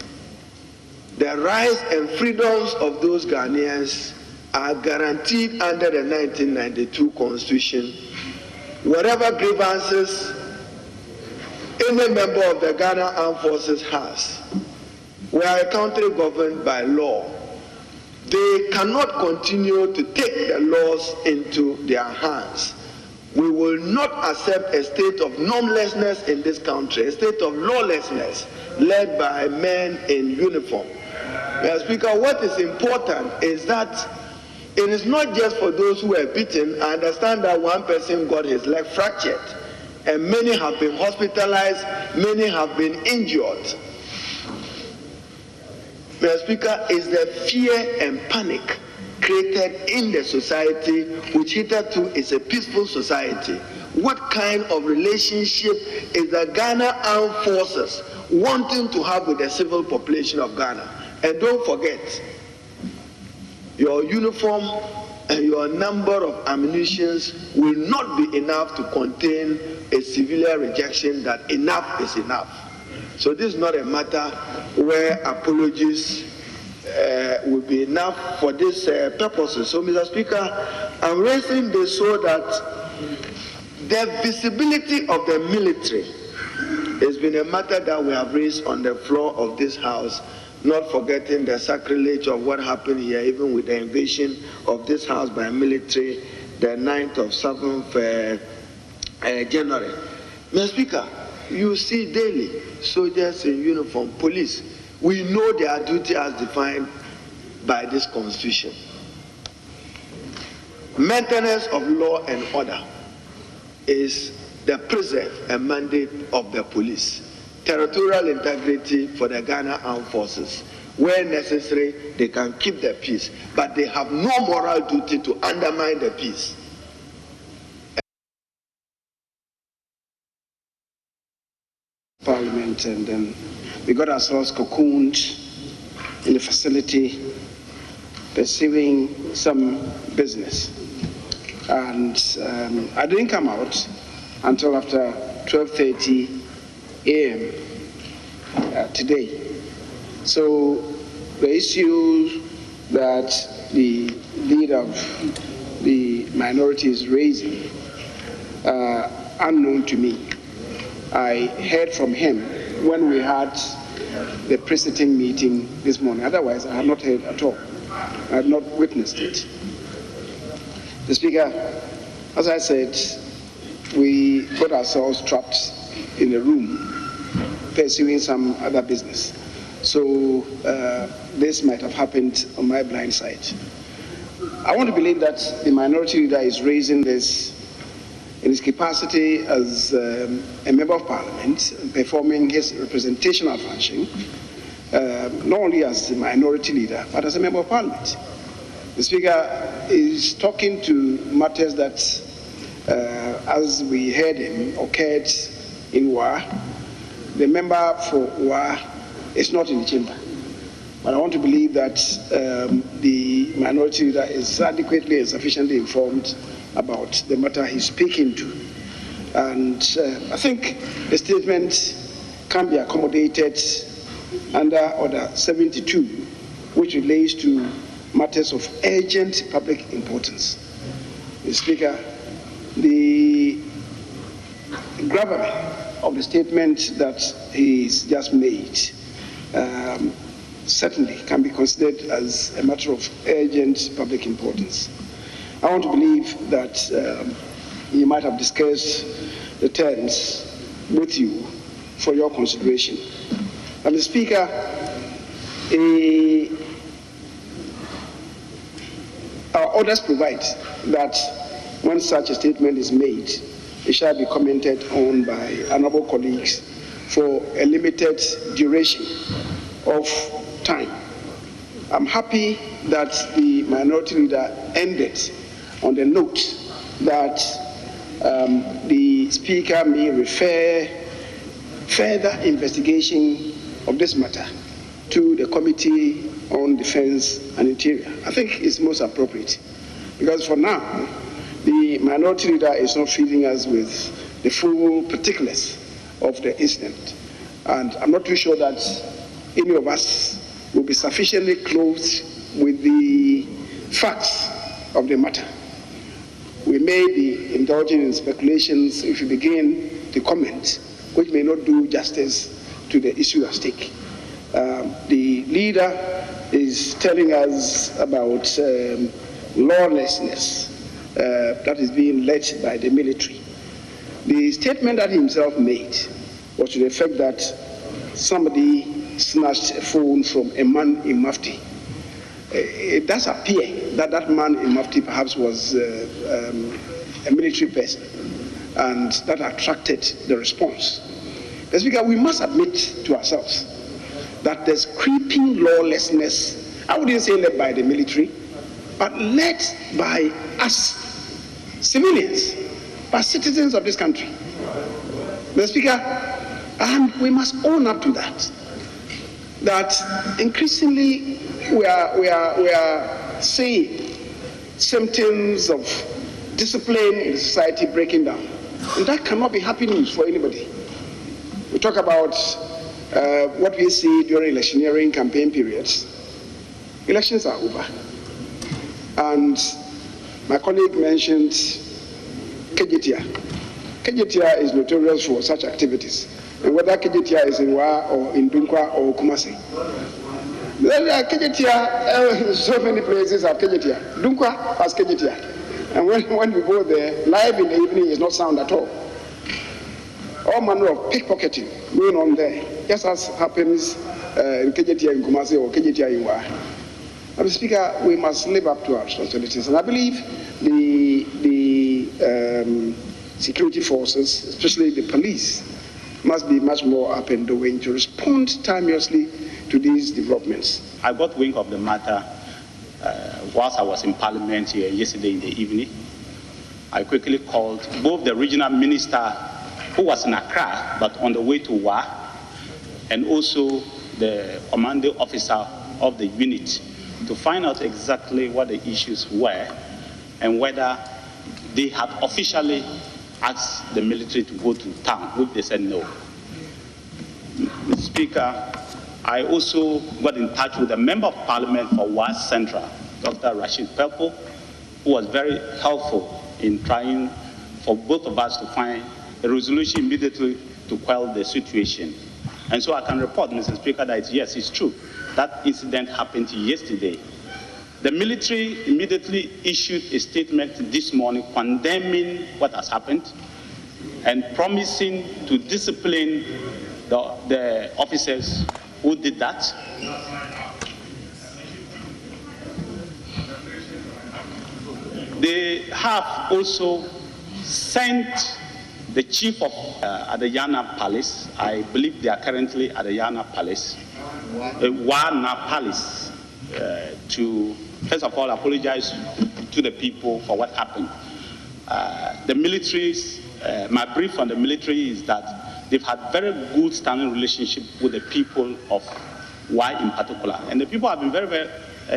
The rights and freedoms of those Ghanaians are guaranteed under the 1992 Constitution. Whatever grievances any member of the Ghana Armed Forces has, we are a country governed by law. They cannot continue to take the laws into their hands. We will not accept a state of normlessness in this country, a state of lawlessness led by men in uniform. Mr. Speaker, what is important is that it is not just for those who were beaten. I understand that one person got his leg fractured, and many have been hospitalized, many have been injured. Mr. Speaker, is the fear and panic created in the society, which hitherto is a peaceful society. What kind of relationship is the Ghana Armed Forces wanting to have with the civil population of Ghana? And don't forget, your uniform and your number of ammunitions will not be enough to contain a civilian rejection that enough is enough. So this is not a matter where apologies will be enough for these purposes. So, Mr. Speaker, I'm raising this so that the visibility of the military has been a matter that we have raised on the floor of this House, not forgetting the sacrilege of what happened here, even with the invasion of this House by military, the 9th of 7th January. Mr. Speaker, you see daily soldiers in uniform, police. We know their duty as defined by this Constitution. Maintenance of law and order is the preserve and mandate of the police. Territorial integrity for the Ghana Armed Forces. Where necessary, they can keep the peace, but they have no moral duty to undermine the peace. Parliament, and then we got ourselves cocooned in the facility pursuing some business. And I didn't come out until after 12:30 a.m. Today. So the issue that the leader of the minority is raising, unknown to me, I heard from him when we had the pre-sitting meeting this morning. Otherwise, I had not heard at all. I had not witnessed it. The Speaker, as I said, we got ourselves trapped in a room pursuing some other business. So this might have happened on my blind side. I want to believe that the minority leader is raising this in his capacity as a member of Parliament, performing his representational function, not only as the minority leader, but as a member of Parliament. The Speaker is talking to matters that, as we heard him, occurred in WA. The member for WA is not in the chamber. But I want to believe that the minority leader is adequately and sufficiently informed about the matter he's speaking to. And I think the statement can be accommodated under Order 72, which relates to matters of urgent public importance. Mr. Speaker, the gravamen of the statement that he's just made certainly can be considered as a matter of urgent public importance. I want to believe that he might have discussed the terms with you for your consideration. And the Speaker, our orders provide that when such a statement is made, it shall be commented on by honorable colleagues for a limited duration of time. I'm happy that the minority leader ended on the note that the Speaker may refer further investigation of this matter to the Committee on Defense and Interior. I think it's most appropriate, because for now, the minority leader is not feeding us with the full particulars of the incident. And I'm not too sure that any of us will be sufficiently close with the facts of the matter. We may be indulging in speculations if we begin to comment, which may not do justice to the issue at stake. The leader is telling us about lawlessness that is being led by the military. The statement that he himself made was to the effect that somebody snatched a phone from a man in Mufti. It does appear that that man in Mufti perhaps was a military person, and that attracted the response. The Speaker, we must admit to ourselves that there's creeping lawlessness, I wouldn't say led by the military, but led by us, civilians, by citizens of this country. Mr. Speaker, and we must own up to that. That increasingly we are seeing symptoms of discipline in society breaking down. And that cannot be happy news for anybody. We talk about what we see during electioneering campaign periods. Elections are over. And my colleague mentioned Kejetia. Kejetia is notorious for such activities. And whether Kejetia is in Wa or in Dunkwa or Kumasi. Kejetia, so many places have Kejetia. Dunkwa has Kejetia. And when we go there, live in the evening is not sound at all. All manner of pickpocketing going on there, just as happens in Kejetia in Kumasi or Kejetia in Wa. Mr. Speaker, we must live up to our responsibilities. And I believe the security forces, especially the police, must be much more up and doing to respond timeously to these developments. I got wind of the matter whilst I was in Parliament here yesterday in the evening. I quickly called both the regional minister who was in Accra but on the way to Wa, and also the commanding officer of the unit to find out exactly what the issues were and whether they had officially asked the military to go to town, which they said no. Mr. Speaker, I also got in touch with a member of Parliament for Wa Central, Dr. Rashid Pelpo, who was very helpful in trying for both of us to find a resolution immediately to quell the situation. And so I can report, Mr. Speaker, that yes, it's true. That incident happened yesterday. The military immediately issued a statement this morning condemning what has happened and promising to discipline the officers who did that. They have also sent the chief of Adayana Palace. I believe they are currently at Adayana Palace, Wana Palace, to first of all apologize to the people for what happened. The militaries, my brief on the military is that they've had very good standing relationship with the people of Wa in particular, and the people have been very, very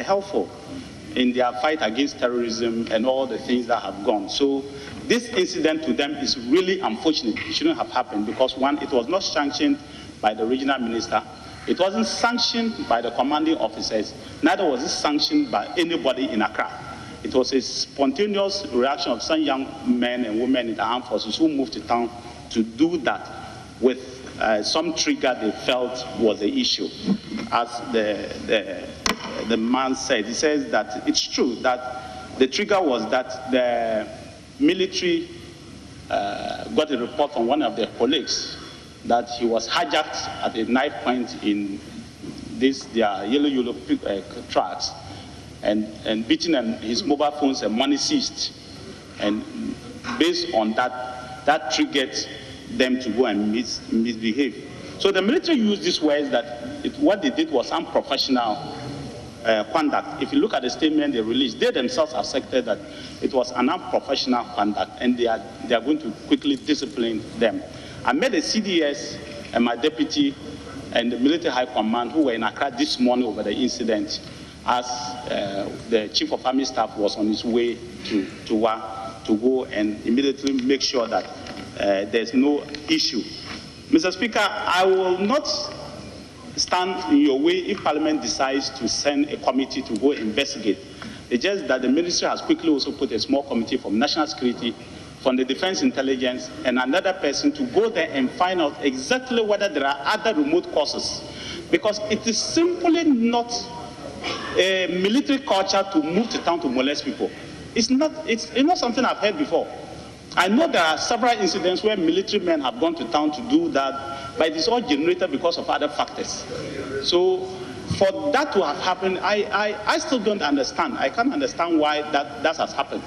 helpful in their fight against terrorism and all the things that have gone. So this incident to them is really unfortunate. It shouldn't have happened because one, it was not sanctioned by the regional minister. It wasn't sanctioned by the commanding officers. Neither was it sanctioned by anybody in Accra. It was a spontaneous reaction of some young men and women in the armed forces who moved to town to do that with some trigger they felt was the issue. As the man said, he says that it's true that the trigger was that the military got a report from one of their colleagues that he was hijacked at a knife point in their yellow trucks and beaten, and his mobile phones and money seized. And based on that triggered them to go and misbehave. So the military used these words that what they did was unprofessional conduct. If you look at the statement they released, they themselves accepted that it was an unprofessional conduct, and they are going to quickly discipline them. I met the CDS and my deputy and the military high command who were in Accra this morning over the incident as the chief of army staff was on his way to go and immediately make sure that there's no issue. Mr. Speaker, I will not stand in your way if Parliament decides to send a committee to go investigate. It's just that the ministry has quickly also put a small committee from national security, from the defense intelligence, and another person to go there and find out exactly whether there are other remote causes. Because it is simply not a military culture to move to town to molest people. It's not something I've heard before. I know there are several incidents where military men have gone to town to do that, but it is all generated because of other factors. So for that to have happened, I still don't understand. I can't understand why that has happened.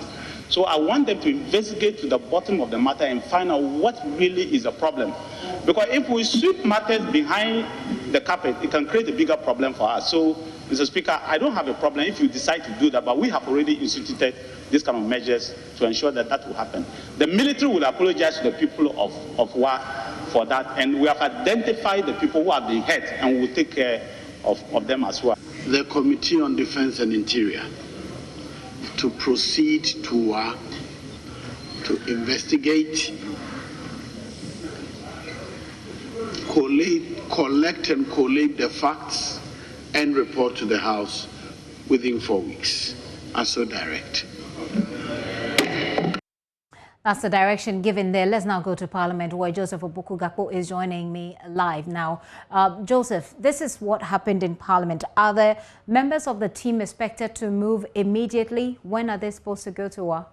So I want them to investigate to the bottom of the matter and find out what really is the problem. Because if we sweep matters behind the carpet, it can create a bigger problem for us. So, Mr. Speaker, I don't have a problem if you decide to do that, but we have already instituted these kind of measures to ensure that that will happen. The military will apologize to the people of Wa for that, and we have identified the people who have been hurt, and we will take care of them as well. The Committee on Defense and Interior to proceed to Wa to investigate, collect and collate the facts and report to the House within 4 weeks. And so direct. That's the direction given there. Let's now go to Parliament, where Joseph Opoku-Gakpo is joining me live now. Joseph, this is what happened in Parliament. Are the members of the team expected to move immediately? When are they supposed to go to war?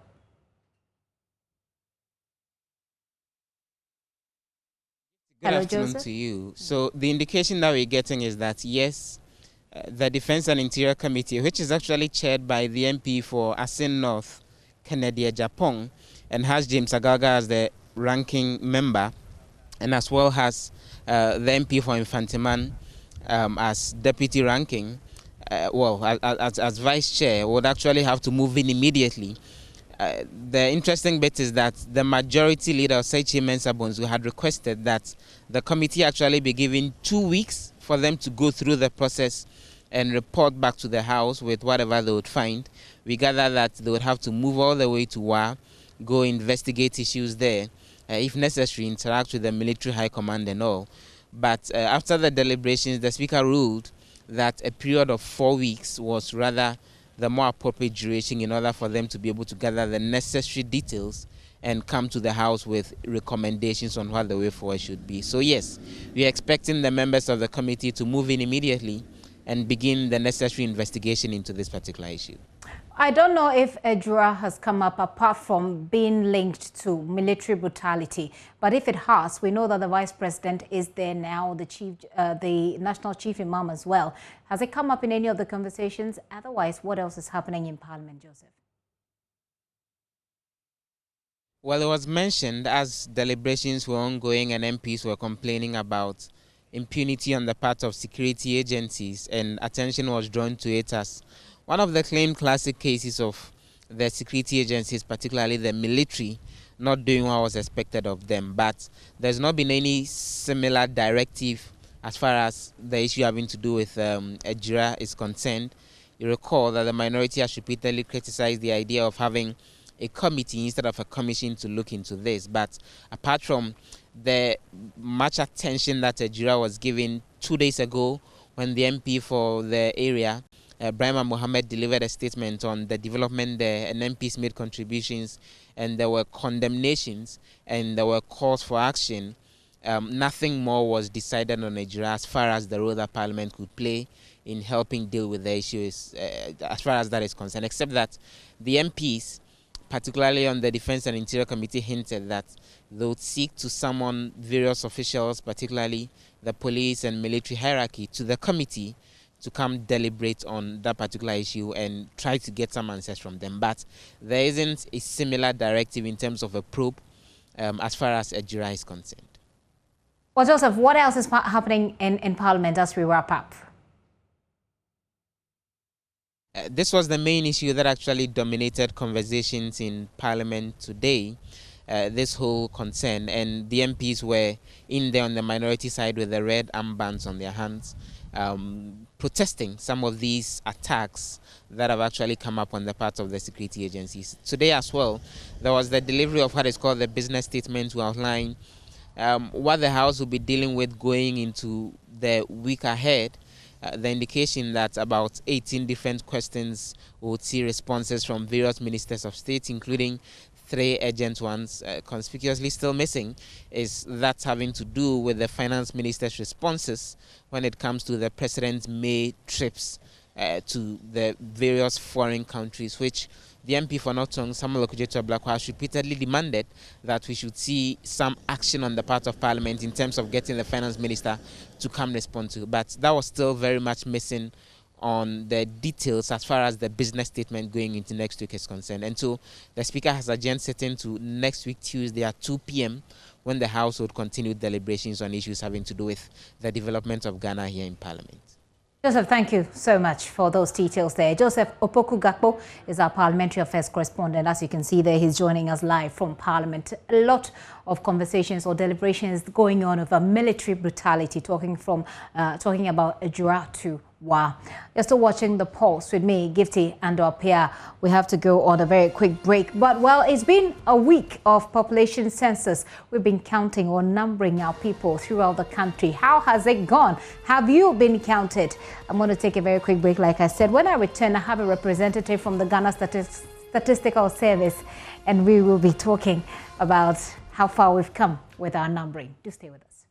Good afternoon to you. So the indication that we're getting is that, yes, the Defense and Interior Committee, which is actually chaired by the MP for Asin North, Kennedy Japong, and has James Agaga as the ranking member, and as well as the MP for Infantiman as deputy ranking, as vice chair, would actually have to move in immediately. The interesting bit is that the majority leader, Saichi Mensah-Bonsu, had requested that the committee actually be given 2 weeks for them to go through the process and report back to the House with whatever they would find. We gather that they would have to move all the way to Wa, go investigate issues there, if necessary, interact with the military high command and all. But after the deliberations, the Speaker ruled that a period of 4 weeks was rather the more appropriate duration in order for them to be able to gather the necessary details and come to the House with recommendations on what the way forward should be. So yes, we are expecting the members of the committee to move in immediately and begin the necessary investigation into this particular issue. I don't know if Ejura has come up apart from being linked to military brutality, but if it has, we know that the Vice President is there now, the National Chief Imam as well. Has it come up in any of the conversations? Otherwise, what else is happening in Parliament, Joseph? Well, it was mentioned as deliberations were ongoing and MPs were complaining about impunity on the part of security agencies, and attention was drawn to it as one of the claimed classic cases of the security agencies, particularly the military, not doing what was expected of them. But there's not been any similar directive as far as the issue having to do with Ejura is concerned. You recall that the minority has repeatedly criticized the idea of having a committee instead of a commission to look into this. But apart from the much attention that Ejura was given 2 days ago when the MP for the area, Brahma Mohammed, delivered a statement on the development there, and MPs made contributions, and there were condemnations and there were calls for action. Nothing more was decided on Ejura as far as the role that Parliament could play in helping deal with the issues as far as that is concerned, except that the MPs, particularly on the Defense and Interior Committee, hinted that they would seek to summon various officials, particularly the police and military hierarchy, to the committee to come deliberate on that particular issue and try to get some answers from them. But there isn't a similar directive in terms of a probe as far as Ejura is concerned. Well, Joseph, what else is happening in Parliament as we wrap up? This was the main issue that actually dominated conversations in Parliament today, this whole concern. And the MPs were in there on the minority side with the red armbands on their hands, protesting some of these attacks that have actually come up on the part of the security agencies. Today as well, there was the delivery of what is called the business statement to outline what the House will be dealing with going into the week ahead. The indication that about 18 different questions would see responses from various ministers of state, including 3 urgent ones. Conspicuously still missing is that having to do with the finance minister's responses when it comes to the president's May trips to the various foreign countries, which the MP for Northong, Samuel Okujeto-Ablakwa, has repeatedly demanded that we should see some action on the part of Parliament in terms of getting the finance minister to come respond to. But that was still very much missing on the details as far as the business statement going into next week is concerned. And so the Speaker has adjourned sitting to next week, Tuesday at 2 p.m, when the House would continue deliberations on issues having to do with the development of Ghana here in Parliament. Joseph, thank you so much for those details there. Joseph Opoku-Gakpo is our Parliamentary Affairs correspondent. As you can see there, he's joining us live from Parliament. A lot of conversations or deliberations going on over military brutality, talking about Ejura to Wa. You're still watching The Pulse with me, Gifty and Opia. We have to go on a very quick break. But, well, it's been a week of population census. We've been counting or numbering our people throughout the country. How has it gone? Have you been counted? I'm going to take a very quick break, like I said. When I return, I have a representative from the Ghana Statistical Service, and we will be talking about how far we've come with our numbering. Do stay with us.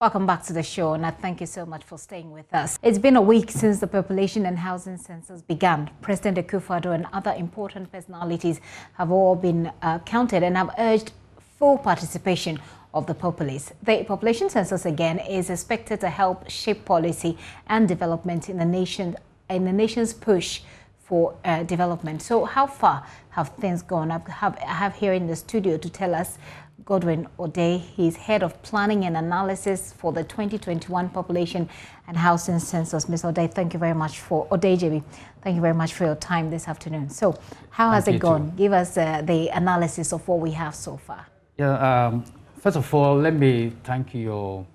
Welcome back to the show, and I thank you so much for staying with us. It's been a week since the population and housing census began. President Akufo-Addo and other important personalities have all been counted and have urged full participation of the populace. The population census again is expected to help shape policy and development in the nation's push for development. So how far have things gone? I have here in the studio to tell us Godwin O'Day. He's head of planning and analysis for the 2021 population and housing census. Ms. O'Day, thank you very much for O'Day JB. Thank you very much for your time this afternoon. So how has it gone? Give us the analysis of what we have so far. Yeah, first of all, let me thank your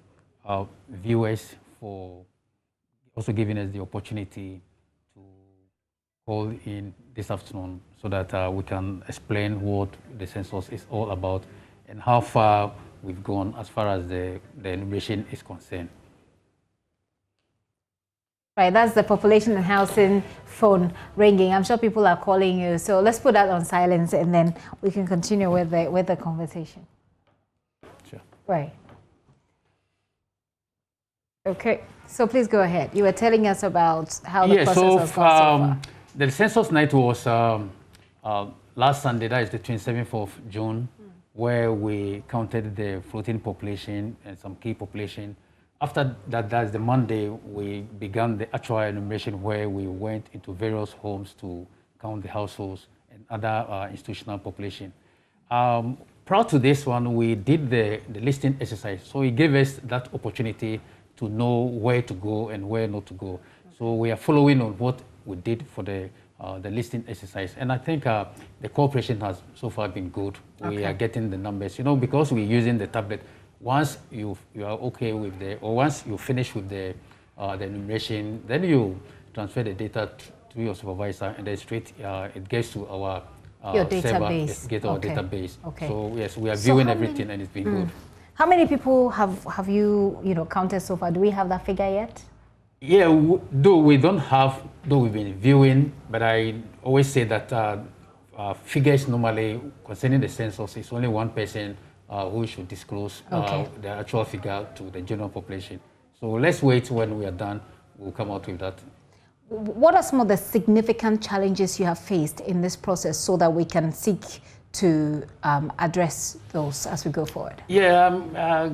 viewers for also giving us the opportunity to call in this afternoon so that we can explain what the census is all about and how far we've gone as far as the enumeration is concerned. Right, that's the population and housing phone ringing. I'm sure people are calling you, so let's put that on silence and then we can continue with the conversation. Sure. Right. Okay, so please go ahead. You were telling us about how the process has gone so far. The census night was last Sunday, that is the 27th of June, where we counted the floating population and some key population. After that, that's the Monday, we began the actual enumeration where we went into various homes to count the households and other institutional population. Prior to this one, we did the listing exercise. So it gave us that opportunity to know where to go and where not to go. So we are following on what we did for the listing exercise. And I think the cooperation has so far been good. Okay. We are getting the numbers, because we're using the tablet. Once you are okay with or once you finish with the enumeration, then you transfer the data to your supervisor, and then straight it gets to our database. Our database. Okay. So yes, we are viewing everything, and it's been good. How many people have you counted so far? Do we have that figure yet? Yeah, though we've been viewing, but I always say that figures normally concerning the census is only one person who should disclose the actual figure to the general population. So let's wait. When we are done, we'll come out with that. What are some of the significant challenges you have faced in this process so that we can seek to address those as we go forward? Yeah,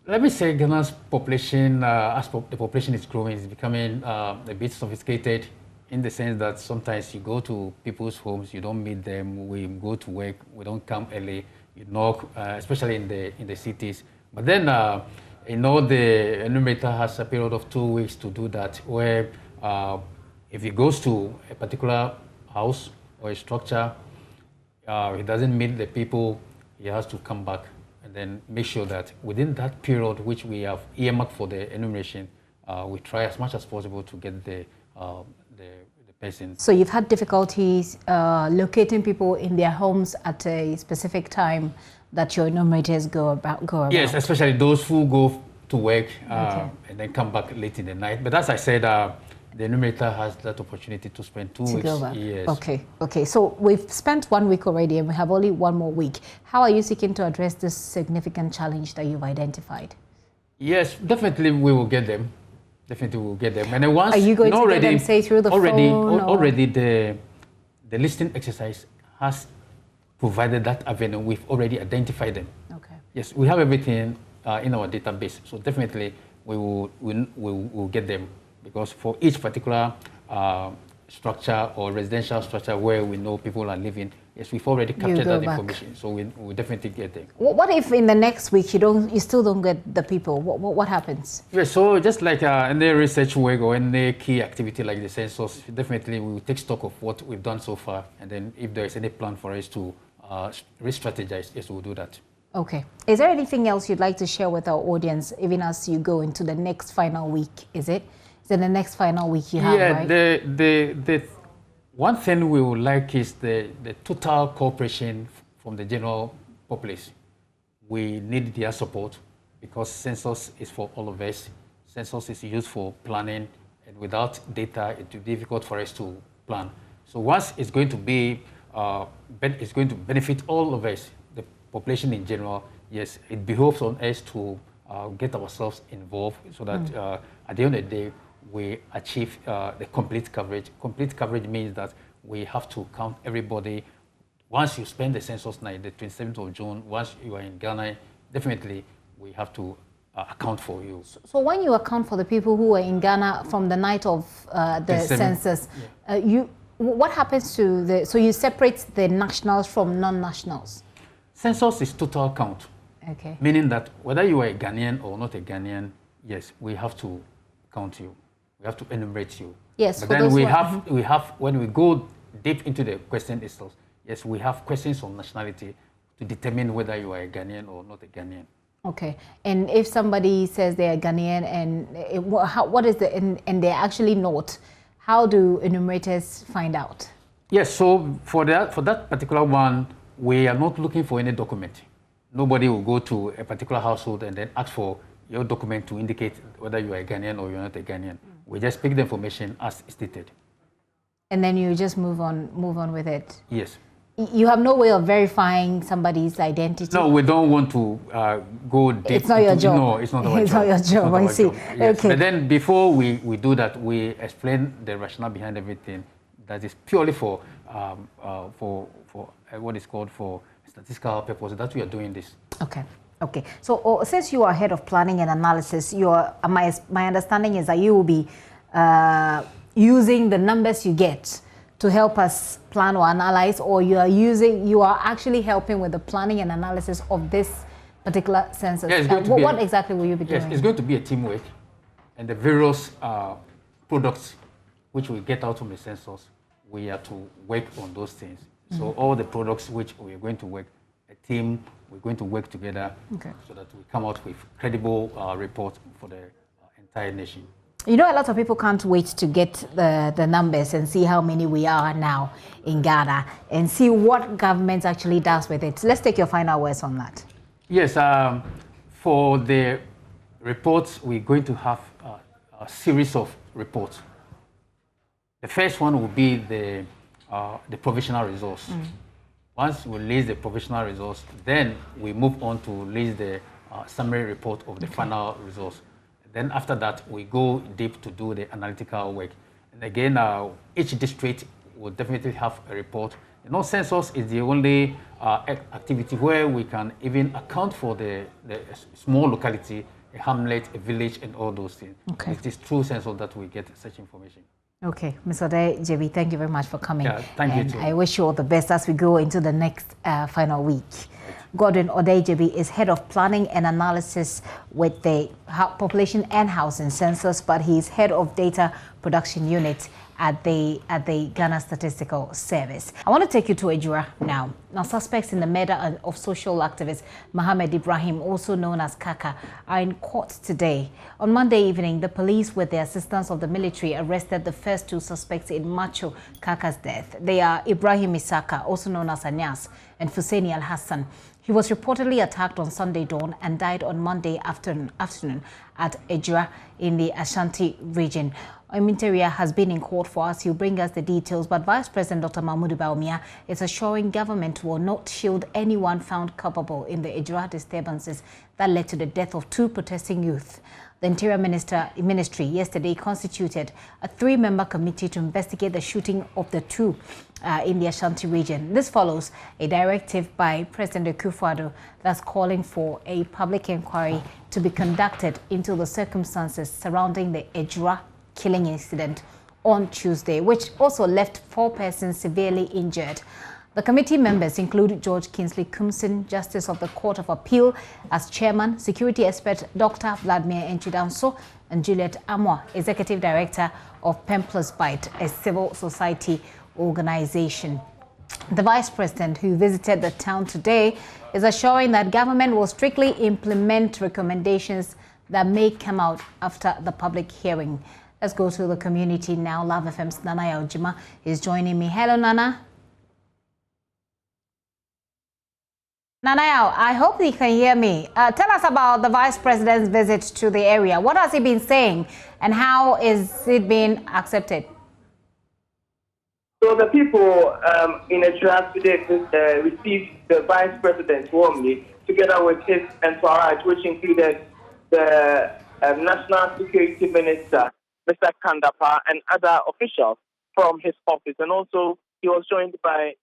let me say Ghana's population, as the population is growing, is becoming a bit sophisticated in the sense that sometimes you go to people's homes, you don't meet them, we go to work, we don't come early, you knock, especially in the cities. But then, the enumerator has a period of 2 weeks to do that, where if he goes to a particular house or a structure, he doesn't meet the people, he has to come back and then make sure that within that period which we have earmarked for the enumeration, we try as much as possible to get the person. So you've had difficulties locating people in their homes at a specific time that your enumerators go about? Yes, especially those who go to work and then come back late in the night. But as I said, the enumerator has that opportunity to spend 2 weeks. Go back. Yes. Okay. So we've spent 1 week already and we have only one more week. How are you seeking to address this significant challenge that you've identified? Yes, definitely we will get them. Definitely we will get them. And then once, are you going to get them, say, through the phone? Already the listing exercise has provided that avenue. We've already identified them. Okay. Yes, we have everything in our database. So definitely we will get them. Because for each particular structure or residential structure where we know people are living, yes, we've already captured that information, so we definitely get them. What if in the next week you still don't get the people? What happens? Yeah, so just like any research work or any key activity like the census, definitely we will take stock of what we've done so far, and then if there is any plan for us to re-strategize, yes, we'll do that. Okay. Is there anything else you'd like to share with our audience, even as you go into the next final week? Is it the next final week you have, right? The one thing we would like is the total cooperation from the general populace. We need their support because census is for all of us. Census is used for planning, and without data, it will be difficult for us to plan. So once it's going to be, it's going to benefit all of us, the population in general, yes, it behoves on us to get ourselves involved so that at the end of the day, we achieve the complete coverage. Complete coverage means that we have to count everybody. Once you spend the census night, the 27th of June, once you are in Ghana, definitely we have to account for you. So when you account for the people who are in Ghana from the night of the census, what happens to so you separate the nationals from non-nationals? Census is total count. Okay. Meaning that whether you are a Ghanaian or not a Ghanaian, yes, we have to count you. We have to enumerate you. Yes. But then we have when we go deep into the question itself, yes, we have questions on nationality to determine whether you are a Ghanaian or not a Ghanaian. Okay. And if somebody says they are Ghanaian and what is the and they're actually not, how do enumerators find out? Yes. So for that particular one, we are not looking for any document. Nobody will go to a particular household and then ask for your document to indicate whether you are a Ghanaian or you're not a Ghanaian. We just pick the information as stated. And then you just move on with it. Yes. You have no way of verifying somebody's identity. No, we don't want to go deep. It's not your job. No, it's not our job. It's not your job. I see. Yes. Okay. But then before we do that, we explain the rationale behind everything. That is purely for what is called for statistical purposes. That we are doing this. Okay. Okay. So since you are head of planning and analysis, my understanding is that you will be using the numbers you get to help us plan or analyze, or you are actually helping with the planning and analysis of this particular census. Yeah, what exactly will you be doing? Yes, it's going to be a teamwork, and the various products which we get out from the census, we have to work on those things. So all the products which we are going to work, a team, we're going to work together so that we come out with credible reports for the entire nation. You know, a lot of people can't wait to get the numbers and see how many we are now in Ghana and see what government actually does with it. Let's take your final words on that. Yes, for the reports, we're going to have a series of reports. The first one will be the provisional results. Once we release the provisional results, then we move on to release the summary report of the final results. Then after that, we go deep to do the analytical work. And again, each district will definitely have a report. You know, census is the only activity where we can even account for the small locality, a hamlet, a village, and all those things. Okay. It is through census that we get such information. Okay, Mr. JB, thank you very much for coming. Yeah, thank you too. I wish you all the best as we go into the next final week. Godwin Odei is head of planning and analysis with the population and housing census, but he's head of data production unit at the Ghana Statistical Service. I want to take you to Ejura now. Now, suspects in the murder of social activist Mohammed Ibrahim, also known as Kaka, are in court today. On Monday evening, the police, with the assistance of the military, arrested the first two suspects in Macho Kaka's death. They are Ibrahim Isaka, also known as Anyas, and Fuseni Al-Hassan. He was reportedly attacked on Sunday dawn and died on Monday afternoon at Ejura in the Ashanti region. Parliamentary has been in court for us. He'll bring us the details, but Vice President Dr. Mahmoud Bawumia is assuring government will not shield anyone found culpable in the Ejura disturbances that led to the death of two protesting youth. The Interior Ministry yesterday constituted a 3-member committee to investigate the shooting of the two in the Ashanti region. This follows a directive by President Akufo-Addo that's calling for a public inquiry to be conducted into the circumstances surrounding the Ejura killing incident on Tuesday, which also left 4 persons severely injured. The committee members include George Kingsley Kumsin, Justice of the Court of Appeal, as chairman, security expert Dr. Vladimir Enchidanso, and Juliet Amwa, Executive Director of Pemplus Bite, a civil society organization. The Vice President, who visited the town today, is assuring that government will strictly implement recommendations that may come out after the public hearing. Let's go to the community now. Love FM's Nana Ejura is joining me. Hello, Nana. Nana, I hope you can hear me. Tell us about the Vice President's visit to the area. What has he been saying and how is it being accepted? So the people in Ejura today received the Vice President warmly, together with his entourage, which included the National Security Minister, Mr. Kandapa, and other officials from his office. And also, he was joined by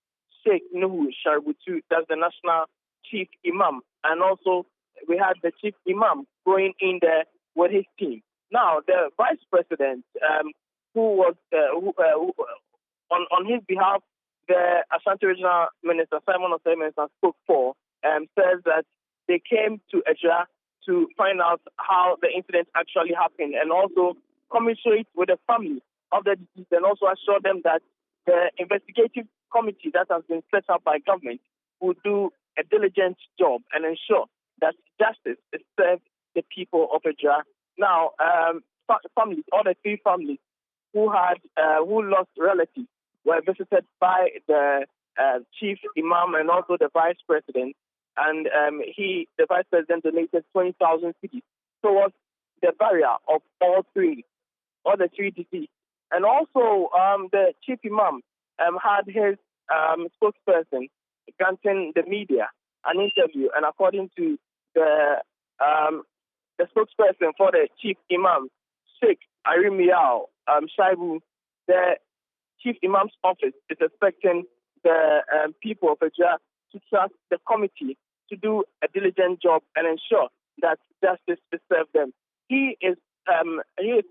Sheikh Nuhu Sharbutu, that's the National Chief Imam. And also, we had the Chief Imam going in there with his team. Now, the Vice President, on his behalf, the Ashanti Regional Minister, Simon Osei-Mensah, spoke for, says that they came to Ejura to find out how the incident actually happened and also commiserate with the family of the deceased and also assure them that the investigative committee that has been set up by government will do a diligent job and ensure that justice is served the people of Ejura. Now, families, all the three families who lost relatives were visited by the Chief Imam and also the Vice President. And the Vice President donated 20,000 cedis towards the barrier of all the three deceased. And also, the Chief Imam had his spokesperson granting the media an interview. And according to the spokesperson for the Chief Imam, Sheikh Arimiao Shaibu, the Chief Imam's office is expecting the people of Ejura to trust the committee to do a diligent job and ensure that justice is served them. He is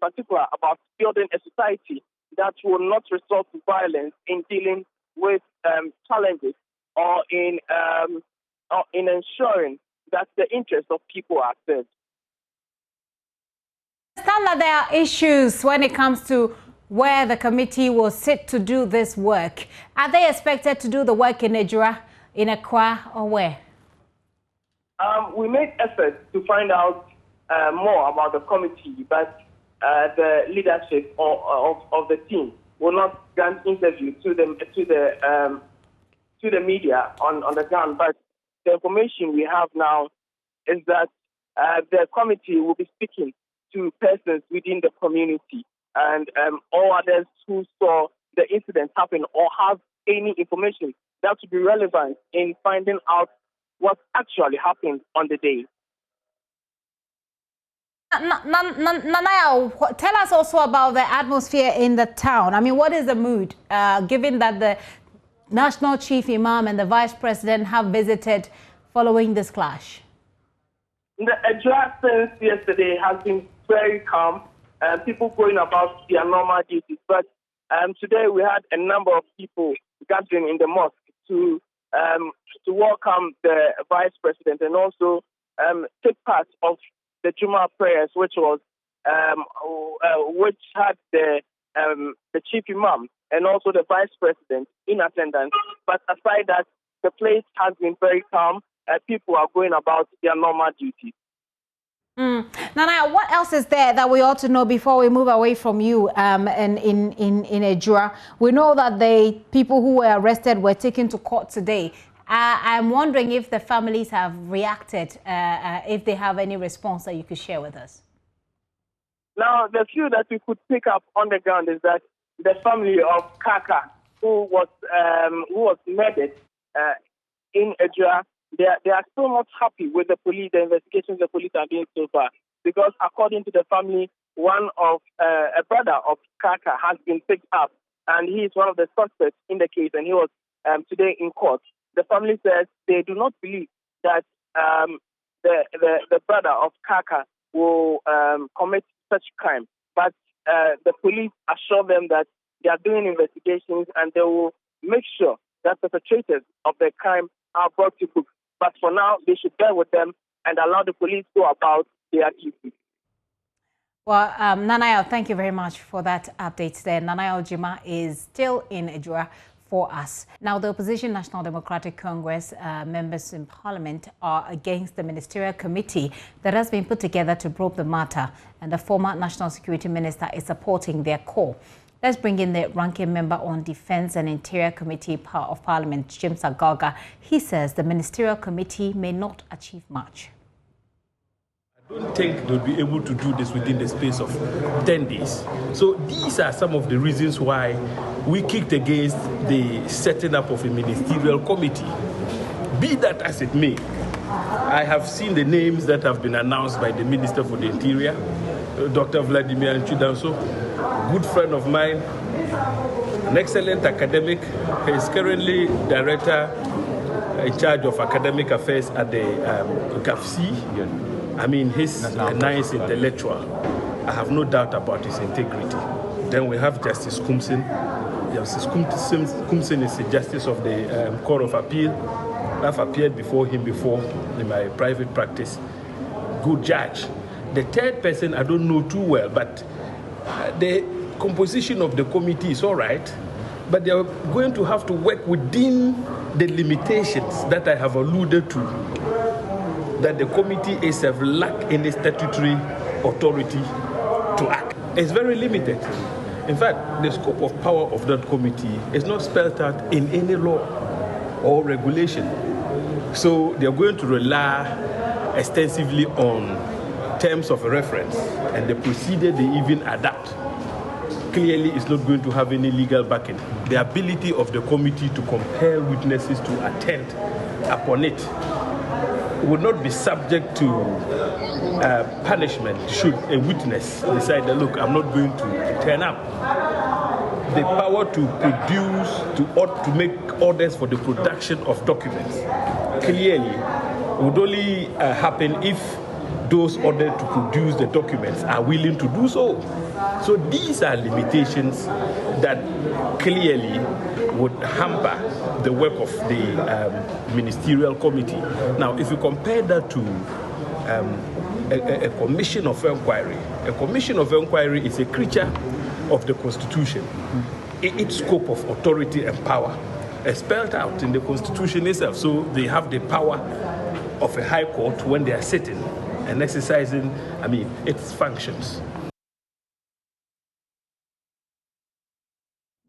particular about building a society that will not resort to violence in dealing with challenges or in ensuring that the interests of people are served. I understand that there are issues when it comes to where the committee will sit to do this work. Are they expected to do the work in Ejura, in Accra, or where? We made efforts to find out more about the committee, but the leadership of the team will not grant interview to the media on the ground. But the information we have now is that the committee will be speaking to persons within the community and all others who saw the incident happen or have any information that would be relevant in finding out what actually happened on the day. Nana, tell us also about the atmosphere in the town. I mean, what is the mood, given that the National Chief Imam and the Vice President have visited following this clash? The Ejura since yesterday has been very calm. People going about their normal duties. But today we had a number of people gathering in the mosque to welcome the Vice President and also take part of the Juma prayers, which had the Chief Imam and also the Vice President in attendance. But aside that, the place has been very calm. People are going about their normal duties. Nana, what else is there that we ought to know before we move away from you in Ejura? We know that the people who were arrested were taken to court today. I'm wondering if the families have reacted, if they have any response that you could share with us. Now, the few that we could pick up on the ground is that the family of Kaka, who was murdered in Ejura, they are still not happy with the police, the investigations the police are doing so far. Because according to the family, a brother of Kaka has been picked up, and he is one of the suspects in the case, and he was today in court. The family says they do not believe that the brother of Kaka will commit such crime. But the police assure them that they are doing investigations and they will make sure that perpetrators of the crime are brought to book. But for now, they should bear with them and allow the police to go about their duty. Well, Nanayo, thank you very much for that update there. Nanayo Jima is still in Ejura for us. Now, the opposition National Democratic Congress members in Parliament are against the ministerial committee that has been put together to probe the matter, and the former National Security Minister is supporting their call. Let's bring in the ranking member on Defense and Interior Committee of Parliament, James Agaga. He says the ministerial committee may not achieve much. I don't think they'll be able to do this within the space of 10 days. So these are some of the reasons why we kicked against the setting up of a ministerial committee. Be that as it may, I have seen the names that have been announced by the Minister for the Interior, Dr. Vladimir Chudanso, good friend of mine, an excellent academic. He is currently director in charge of academic affairs at the GAFC. I mean, he's a nice intellectual. I have no doubt about his integrity. Then we have Justice Kumsin. Justice Kumsin is the Justice of the Court of Appeal. I've appeared before him before in my private practice. Good judge. The third person I don't know too well, but the composition of the committee is all right, but they are going to have to work within the limitations that I have alluded to, that the committee itself lacks any statutory authority to act. It's very limited. In fact, the scope of power of that committee is not spelled out in any law or regulation. So they're going to rely extensively on terms of reference, and the procedure they even adapt clearly is not going to have any legal backing. The ability of the committee to compel witnesses to attend upon it would not be subject to punishment should a witness decide that, look, I'm not going to turn up. The power to produce, to make orders for the production of documents clearly would only happen if those ordered to produce the documents are willing to do so. So these are limitations that clearly would hamper the work of the ministerial committee. Now, if you compare that to a commission of inquiry, a commission of inquiry is a creature of the Constitution. Its scope of authority and power is spelled out in the Constitution itself. So they have the power of a high court when they are sitting and exercising, its functions.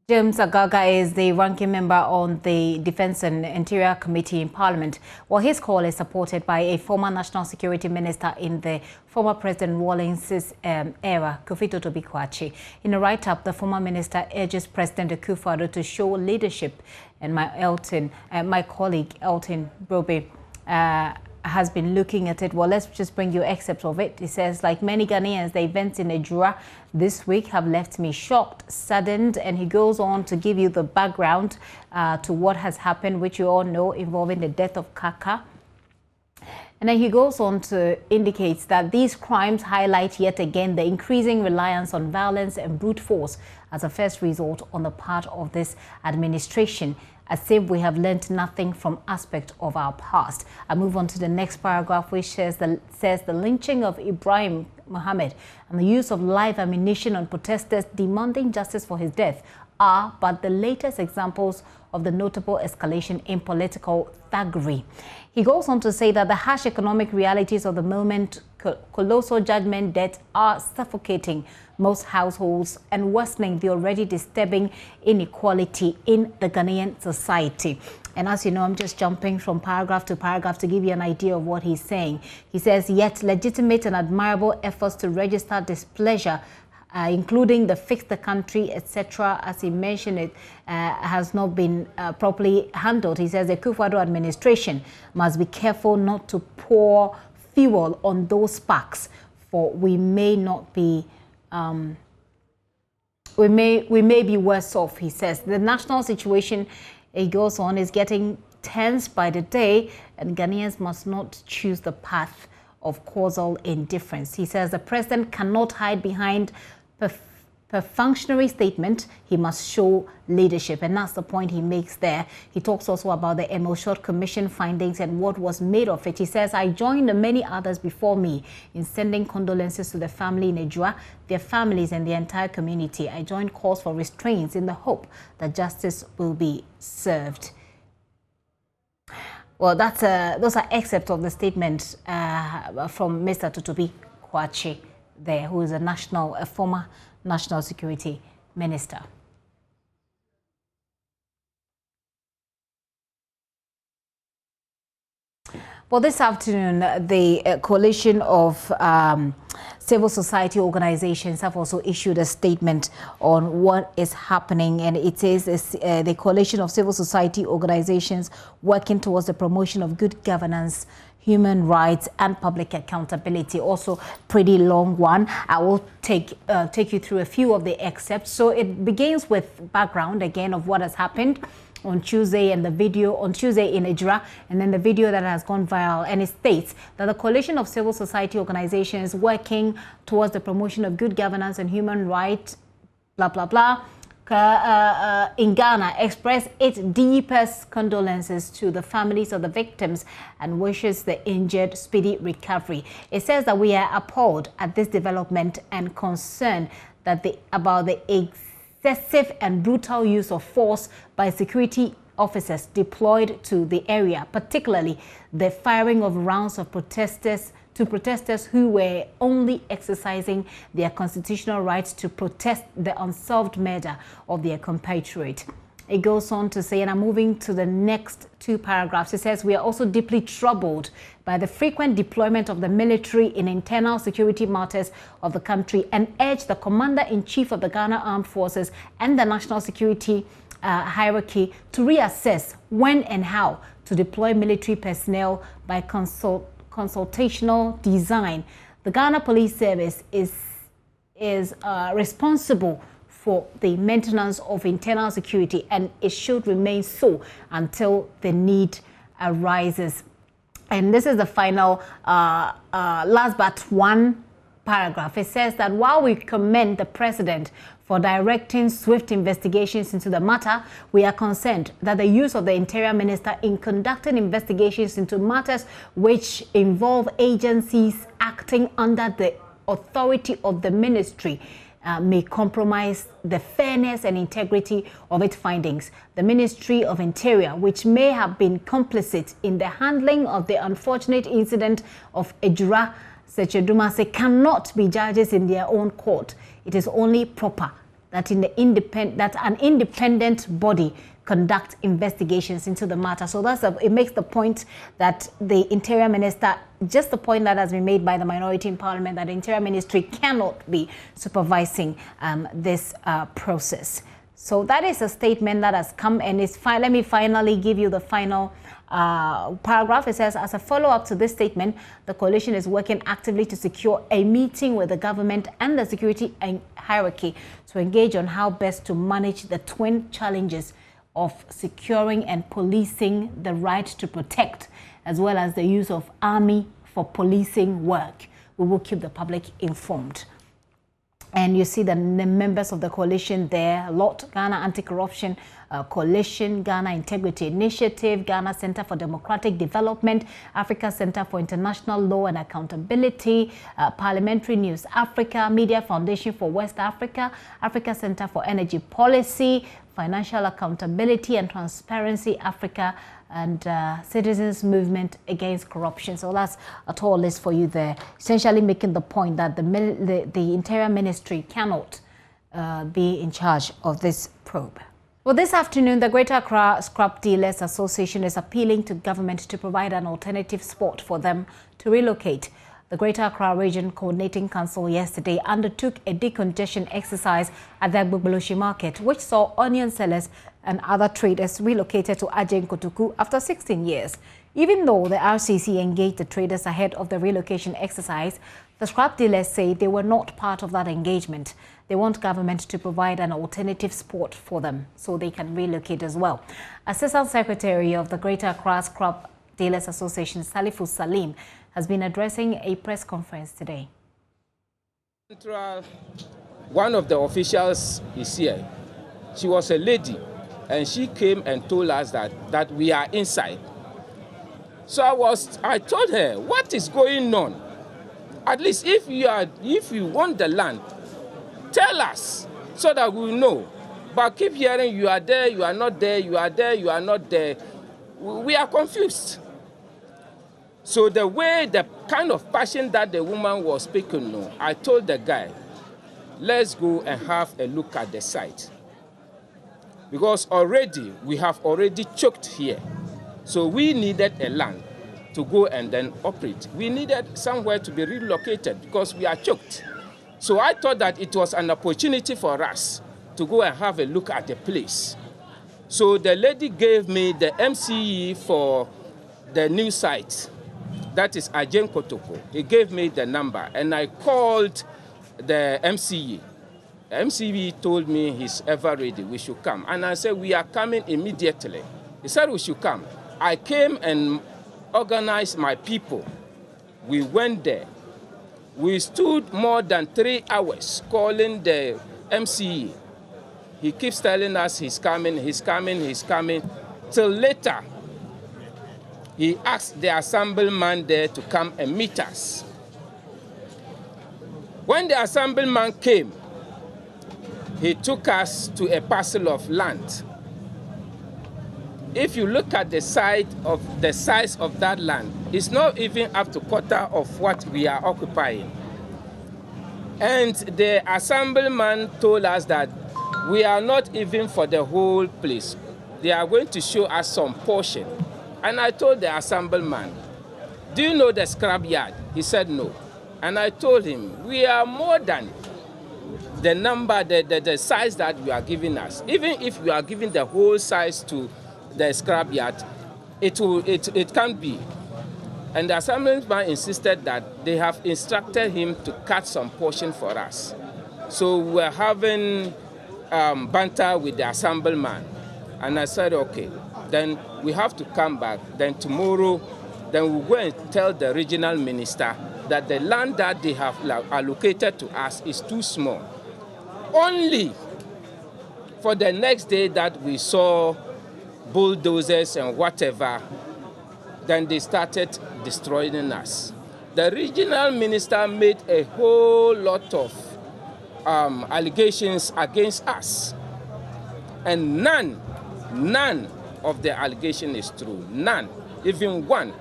James Agaga is the ranking member on the Defense and Interior Committee in Parliament. Well, his call is supported by a former National Security Minister in the former President Rawlings' era, Kofito Tobikwachi. In a write-up, the former minister urges President Akufo-Addo to show leadership, and my colleague Elton Brobe has been looking at it. Well, let's just bring you excerpts of it. It says, like many Ghanaians, the events in Ejura this week have left me shocked, saddened, and he goes on to give you the background to what has happened, which you all know, involving the death of Kaka. And then he goes on to indicate that these crimes highlight yet again the increasing reliance on violence and brute force as a first result on the part of this administration, as if we have learned nothing from aspect of our past. I move on to the next paragraph, which says the lynching of Ibrahim Mohammed and the use of live ammunition on protesters demanding justice for his death are but the latest examples of the notable escalation in political thuggery. He goes on to say that the harsh economic realities of the moment, colossal judgment debt, are suffocating most households and worsening the already disturbing inequality in the Ghanaian society. And as you know, I'm just jumping from paragraph to paragraph to give you an idea of what he's saying. He says, yet legitimate and admirable efforts to register displeasure, including the Fix the Country, etc., as he mentioned it, has not been properly handled. He says the Akufo-Addo administration must be careful not to pour fuel on those sparks, for we may not be we may be worse off, he says. The national situation, it goes on, is getting tense by the day, and Ghanaians must not choose the path of causal indifference. He says the president cannot hide behind Per functionary statement, he must show leadership, and that's the point he makes there. He talks also about the Emil Commission findings and what was made of it. He says, I joined the many others before me in sending condolences to the family in Ejura, their families and the entire community. I joined calls for restraints in the hope that justice will be served. Well, those are excerpts of the statement from Mr. Tutubi Kwachi there, who is a former National Security Minister. Well, this afternoon, the coalition of civil society organizations have also issued a statement on what is happening, and it is the coalition of civil society organizations working towards the promotion of good governance, human rights and public accountability. Also pretty long one. I will take you through a few of the excerpts. So it begins with background again of what has happened on Tuesday, and the video on Tuesday in Ejura, and then the video that has gone viral. And it states that the coalition of civil society organizations working towards the promotion of good governance and human rights, blah blah blah, in Ghana express its deepest condolences to the families of the victims and wishes the injured speedy recovery. It says that we are appalled at this development and concerned that about the excessive and brutal use of force by security officers deployed to the area, particularly the firing of rounds of protesters who were only exercising their constitutional rights to protest the unsolved murder of their compatriot. It goes on to say, and I'm moving to the next two paragraphs, it says, we are also deeply troubled by the frequent deployment of the military in internal security matters of the country and urge the Commander-in-Chief of the Ghana Armed Forces and the national security hierarchy to reassess when and how to deploy military personnel by consultational design. The Ghana Police Service is responsible for the maintenance of internal security, and it should remain so until the need arises. And this is the final last but one paragraph. It says that while we commend the President for directing swift investigations into the matter, we are concerned that the use of the Interior Minister in conducting investigations into matters which involve agencies acting under the authority of the ministry may compromise the fairness and integrity of its findings. The Ministry of Interior, which may have been complicit in the handling of the unfortunate incident of Ejura, Sechedumase, cannot be judges in their own court. It is only proper that an independent body conduct investigations into the matter. So it makes the point that the Interior Minister, just the point that has been made by the minority in Parliament, that the Interior Ministry cannot be supervising this process. So that is a statement that has come, and let me finally give you the final paragraph. It says, as a follow-up to this statement, the coalition is working actively to secure a meeting with the government and the security hierarchy to engage on how best to manage the twin challenges of securing and policing the right to protect, as well as the use of army for policing work. We will keep the public informed. And you see the members of the coalition there, Ghana Anti-Corruption Coalition, Ghana Integrity Initiative, Ghana Center for Democratic Development, Africa Center for International Law and Accountability, Parliamentary News Africa, Media Foundation for West Africa, Africa Center for Energy Policy, Financial Accountability and Transparency Africa, and Citizens Movement Against Corruption. So that's a tall list for you there, essentially making the point that the Interior Ministry cannot be in charge of this probe. Well, this afternoon, the Greater Accra Scrap Dealers Association is appealing to government to provide an alternative spot for them to relocate. The Greater Accra Region Coordinating Council yesterday undertook a decongestion exercise at the Agbogboloshi Market, which saw onion sellers and other traders relocated to Ajen Kotoku after 16 years. Even though the RCC engaged the traders ahead of the relocation exercise, the scrap dealers say they were not part of that engagement. They want government to provide an alternative spot for them so they can relocate as well. Assistant Secretary of the Greater Accra Scrap Dealers Association, Salifu Salim, has been addressing a press conference today. Central one of the officials is here. She was a lady, and she came and told us that we are inside. So I told her, what is going on? At least if you want the land, tell us so that we know. But keep hearing you are there, you are not there, you are there, you are not there. We are confused. So the kind of passion that the woman was speaking, no, I told the guy, let's go and have a look at the site. Because we have already choked here. So we needed a land to go and then operate. We needed somewhere to be relocated because we are choked. So I thought that it was an opportunity for us to go and have a look at the place. So the lady gave me the MCE for the new site. That is Ajen Kotoko. He gave me the number, and I called the MCE. The MCE told me he's ever ready, we should come. And I said, we are coming immediately. He said we should come. I came and organized my people. We went there. We stood more than 3 hours calling the MCE. He keeps telling us he's coming, he's coming, he's coming. Till later, he asked the assemblyman there to come and meet us. When the assemblyman came, he took us to a parcel of land. If you look at the size of that land, it's not even up to quarter of what we are occupying. And the assemblyman told us that we are not even for the whole place. They are going to show us some portion. And I told the assemblyman, do you know the scrap yard? He said no. And I told him, we are more than the number, the size that you are giving us. Even if you are giving the whole size to the scrap yard, it can't be. And the assemblyman insisted that they have instructed him to cut some portion for us. So we're having banter with the assemblyman. And I said, okay, then we have to come back. Then tomorrow, then we'll go and tell the regional minister that the land that they have allocated to us is too small. Only for the next day that we saw bulldozers and whatever, then they started destroying us. The regional minister made a whole lot of allegations against us. And none of the allegation is true. None, even one.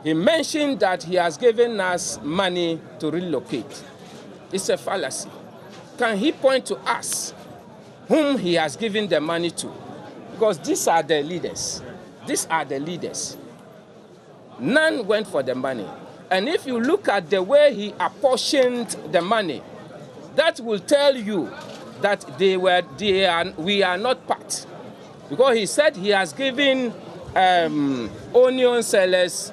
He mentioned that he has given us money to relocate. It's a fallacy. Can he point to us whom he has given the money to? Because these are the leaders. These are the leaders. None went for the money. And if you look at the way he apportioned the money, that will tell you that we are not part. Because he said he has given onion sellers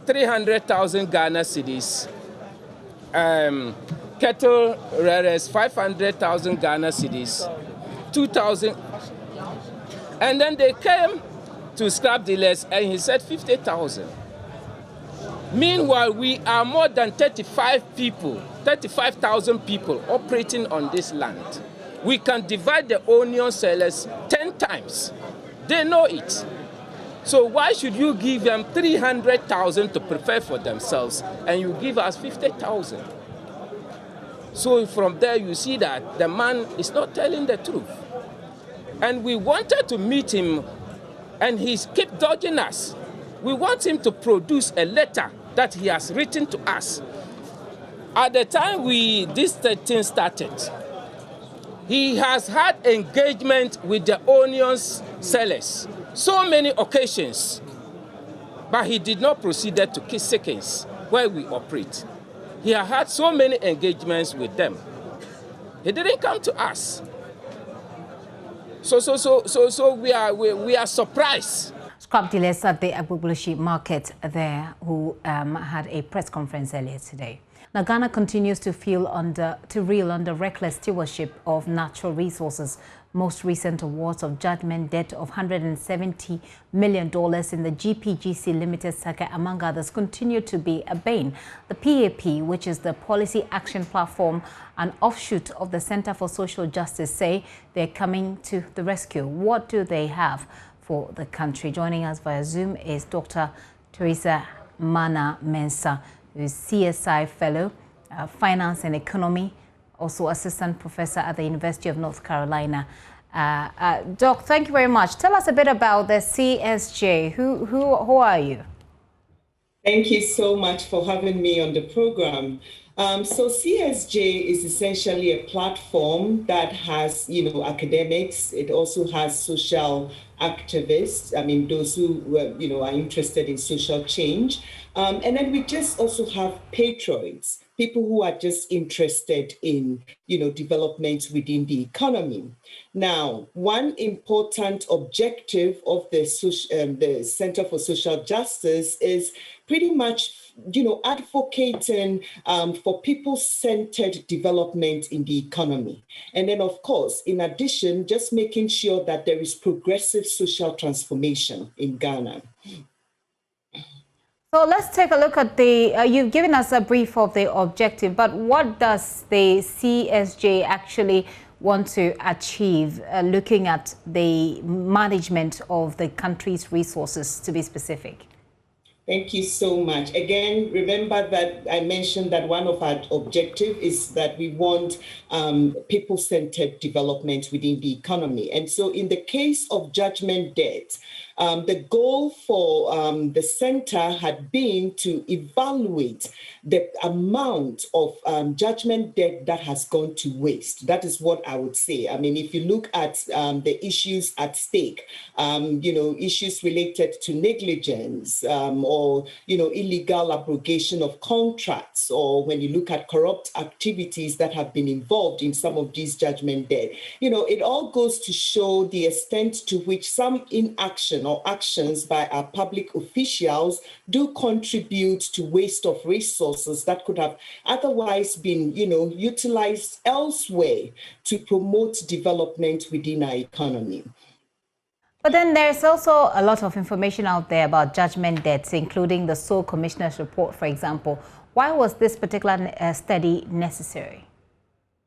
300,000 Ghana cedis, cattle rearers 500,000 Ghana cedis, 2,000. And then they came to scrap dealers and he said 50,000. Meanwhile, we are more than 35,000 people operating on this land. We can divide the onion sellers 10 times. They know it. So why should you give them 300,000 to prepare for themselves and you give us 50,000? So from there you see that the man is not telling the truth. And we wanted to meet him and he kept dodging us. We want him to produce a letter that he has written to us. At the time this thing started, he has had engagement with the onions sellers, so many occasions, but he did not proceed to Kiss Seconds, where we operate. He has had so many engagements with them. He didn't come to us. So we are surprised. Scrap dealers at the Agbogboleshi market there who had a press conference earlier today. Now, Ghana continues to reel under reckless stewardship of natural resources. Most recent awards of judgment debt of $170 million in the GPGC Limited saga, among others, continue to be a bane. The PAP, which is the Policy Action Platform, an offshoot of the Center for Social Justice, say they're coming to the rescue. What do they have for the country? Joining us via Zoom is Dr. Teresa Mana Mensah, who is CSI Fellow, Finance and Economy, also Assistant Professor at the University of North Carolina. Doc, thank you very much. Tell us a bit about the CSJ. Who are you? Thank you so much for having me on the program. So CSJ is essentially a platform that has, academics. It also has social activists. I mean, those who, are interested in social change. And then we just also have patrons, people who are just interested in, developments within the economy. Now, one important objective of the Center for Social Justice is pretty much, advocating for people-centered development in the economy. And then, of course, in addition, just making sure that there is progressive social transformation in Ghana. So let's take a look at you've given us a brief of the objective, but what does the CSJ actually want to achieve, looking at the management of the country's resources, to be specific? Thank you so much. Again, remember that I mentioned that one of our objectives is that we want people-centered development within the economy. And so in the case of judgment debt, the goal for the center had been to evaluate the amount of judgment debt that has gone to waste. That is what I would say. I mean, if you look at the issues at stake, issues related to negligence or, illegal abrogation of contracts, or when you look at corrupt activities that have been involved in some of these judgment debt, it all goes to show the extent to which some inaction or actions by our public officials do contribute to waste of resources that could have otherwise been, utilized elsewhere to promote development within our economy. But then there's also a lot of information out there about judgment debts, including the Sole Commissioner's report, for example. Why was this particular study necessary?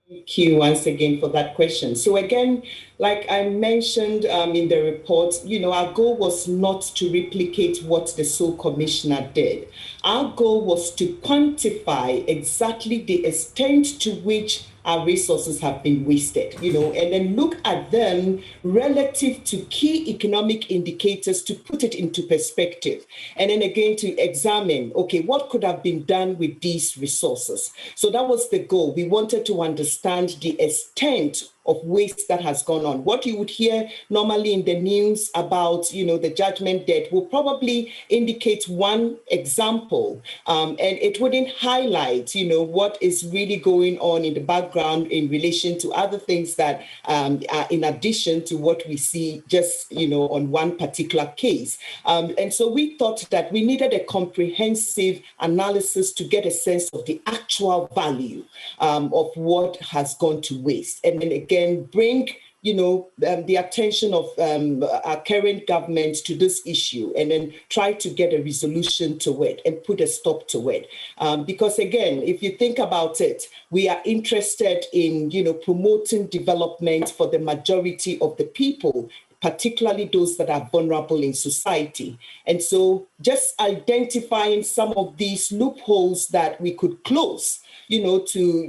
Thank you once again for that question. So again, like I mentioned in the report, our goal was not to replicate what the Sole Commissioner did. Our goal was to quantify exactly the extent to which our resources have been wasted, and then look at them relative to key economic indicators to put it into perspective. And then again, to examine, okay, what could have been done with these resources? So that was the goal. We wanted to understand the extent of waste that has gone on. What you would hear normally in the news about, the judgment debt will probably indicate one example, and it wouldn't highlight, what is really going on in the background in relation to other things that are in addition to what we see just, on one particular case. And so we thought that we needed a comprehensive analysis to get a sense of the actual value of what has gone to waste. And then again, bring the attention of our current government to this issue, and then try to get a resolution to it and put a stop to it. Because again, if you think about it, we are interested in, promoting development for the majority of the people, particularly those that are vulnerable in society. And so just identifying some of these loopholes that we could close, to,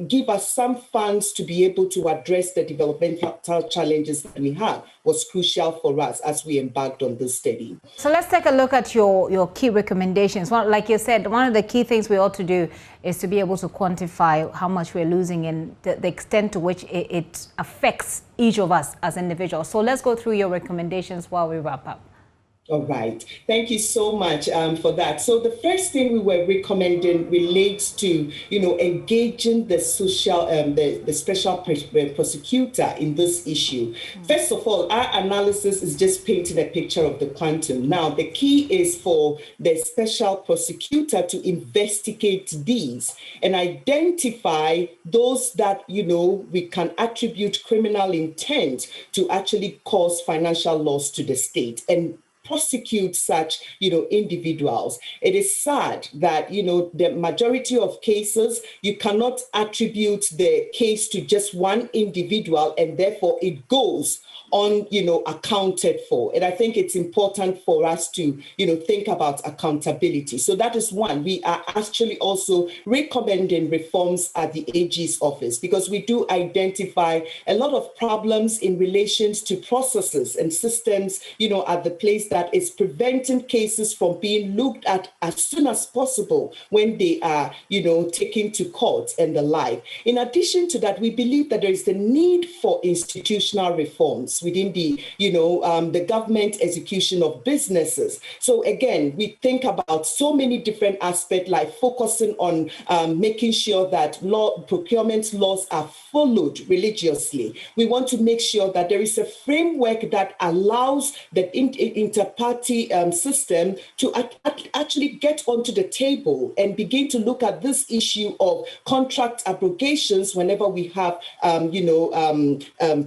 give us some funds to be able to address the developmental challenges that we have was crucial for us as we embarked on this study. So let's take a look at your key recommendations. Well, like you said, one of the key things we ought to do is to be able to quantify how much we're losing and the extent to which it affects each of us as individuals. So let's go through your recommendations while we wrap up. All right. Thank you so much for that. So the first thing we were recommending relates to, engaging the the special prosecutor in this issue. First of all, our analysis is just painting a picture of the quantum. Now, the key is for the special prosecutor to investigate these and identify those that, we can attribute criminal intent to actually cause financial loss to the state and prosecute such, individuals. It is sad that, the majority of cases, you cannot attribute the case to just one individual, and therefore it goes accounted for. And I think it's important for us to, think about accountability. So that is one. We are actually also recommending reforms at the AG's office because we do identify a lot of problems in relations to processes and systems, at the place that is preventing cases from being looked at as soon as possible when they are, taken to court and the like. In addition to that, we believe that there is the need for institutional reforms within the government execution of businesses. So again, we think about so many different aspects, like focusing on making sure that procurement laws are followed religiously. We want to make sure that there is a framework that allows the inter-party system to actually get onto the table and begin to look at this issue of contract abrogations whenever we have,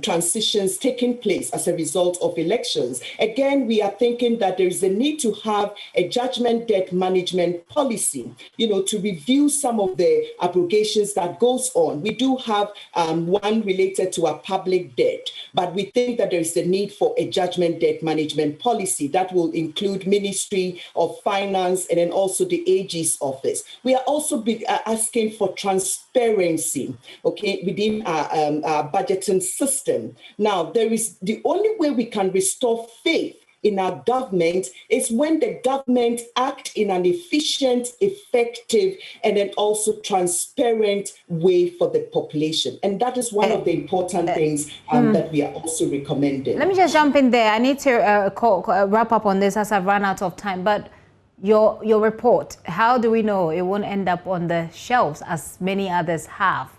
transitions taking place as a result of elections. Again, we are thinking that there is a need to have a judgment debt management policy, to review some of the abrogations that goes on. We do have one related to a public debt, but we think that there is a need for a judgment debt management policy that will include Ministry of Finance and then also the AG's office. We are also asking for transparency, within our budgeting system. Now, there is the only way we can restore faith in our government is when the government act in an efficient, effective, and then also transparent way for the population. And that is one of the important things that we are also recommending. Let me just jump in there. I need to wrap up on this as I've run out of time. But your report, how do we know it won't end up on the shelves as many others have?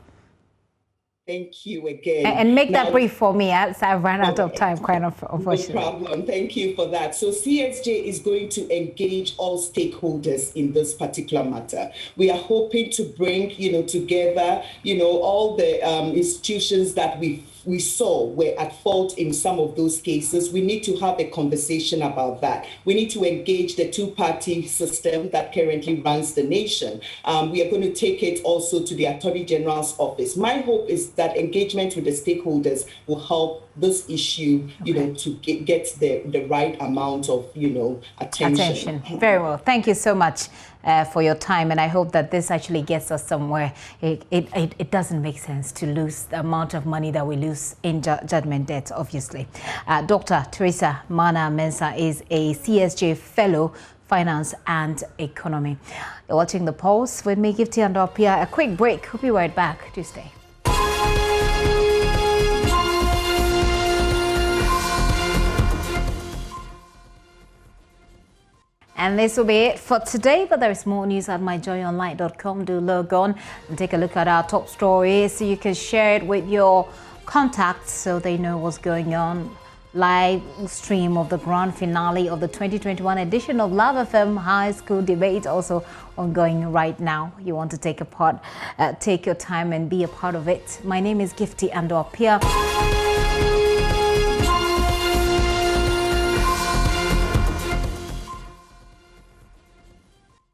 Thank you again. And make that brief for me as I've run out of time, unfortunately. No problem. Thank you for that. So CSJ is going to engage all stakeholders in this particular matter. We are hoping to bring, together, all the institutions that we saw were at fault in some of those cases. We need to have a conversation about that. We need to engage the two-party system that currently runs the nation. We are going to take it also to the Attorney General's office. My hope is that engagement with the stakeholders will help this issue, to get the right amount of, attention. Very well. Thank you so much for your time, and I hope that this actually gets us somewhere. It doesn't make sense to lose the amount of money that we lose in judgment debts, obviously. Dr. Teresa Mana Mensah is a CSJ Fellow, Finance and Economy. You're watching The Pulse with me, Gifty and Opia. A quick break. We'll be right back. Do stay. And this will be it for today, but there is more news at myjoyonline.com. Do log on and take a look at our top stories so you can share it with your contacts so they know what's going on. Live stream of the grand finale of the 2021 edition of Love FM High School Debate also ongoing right now. You want to take a part, take your time and be a part of it. My name is Gifty Andopia.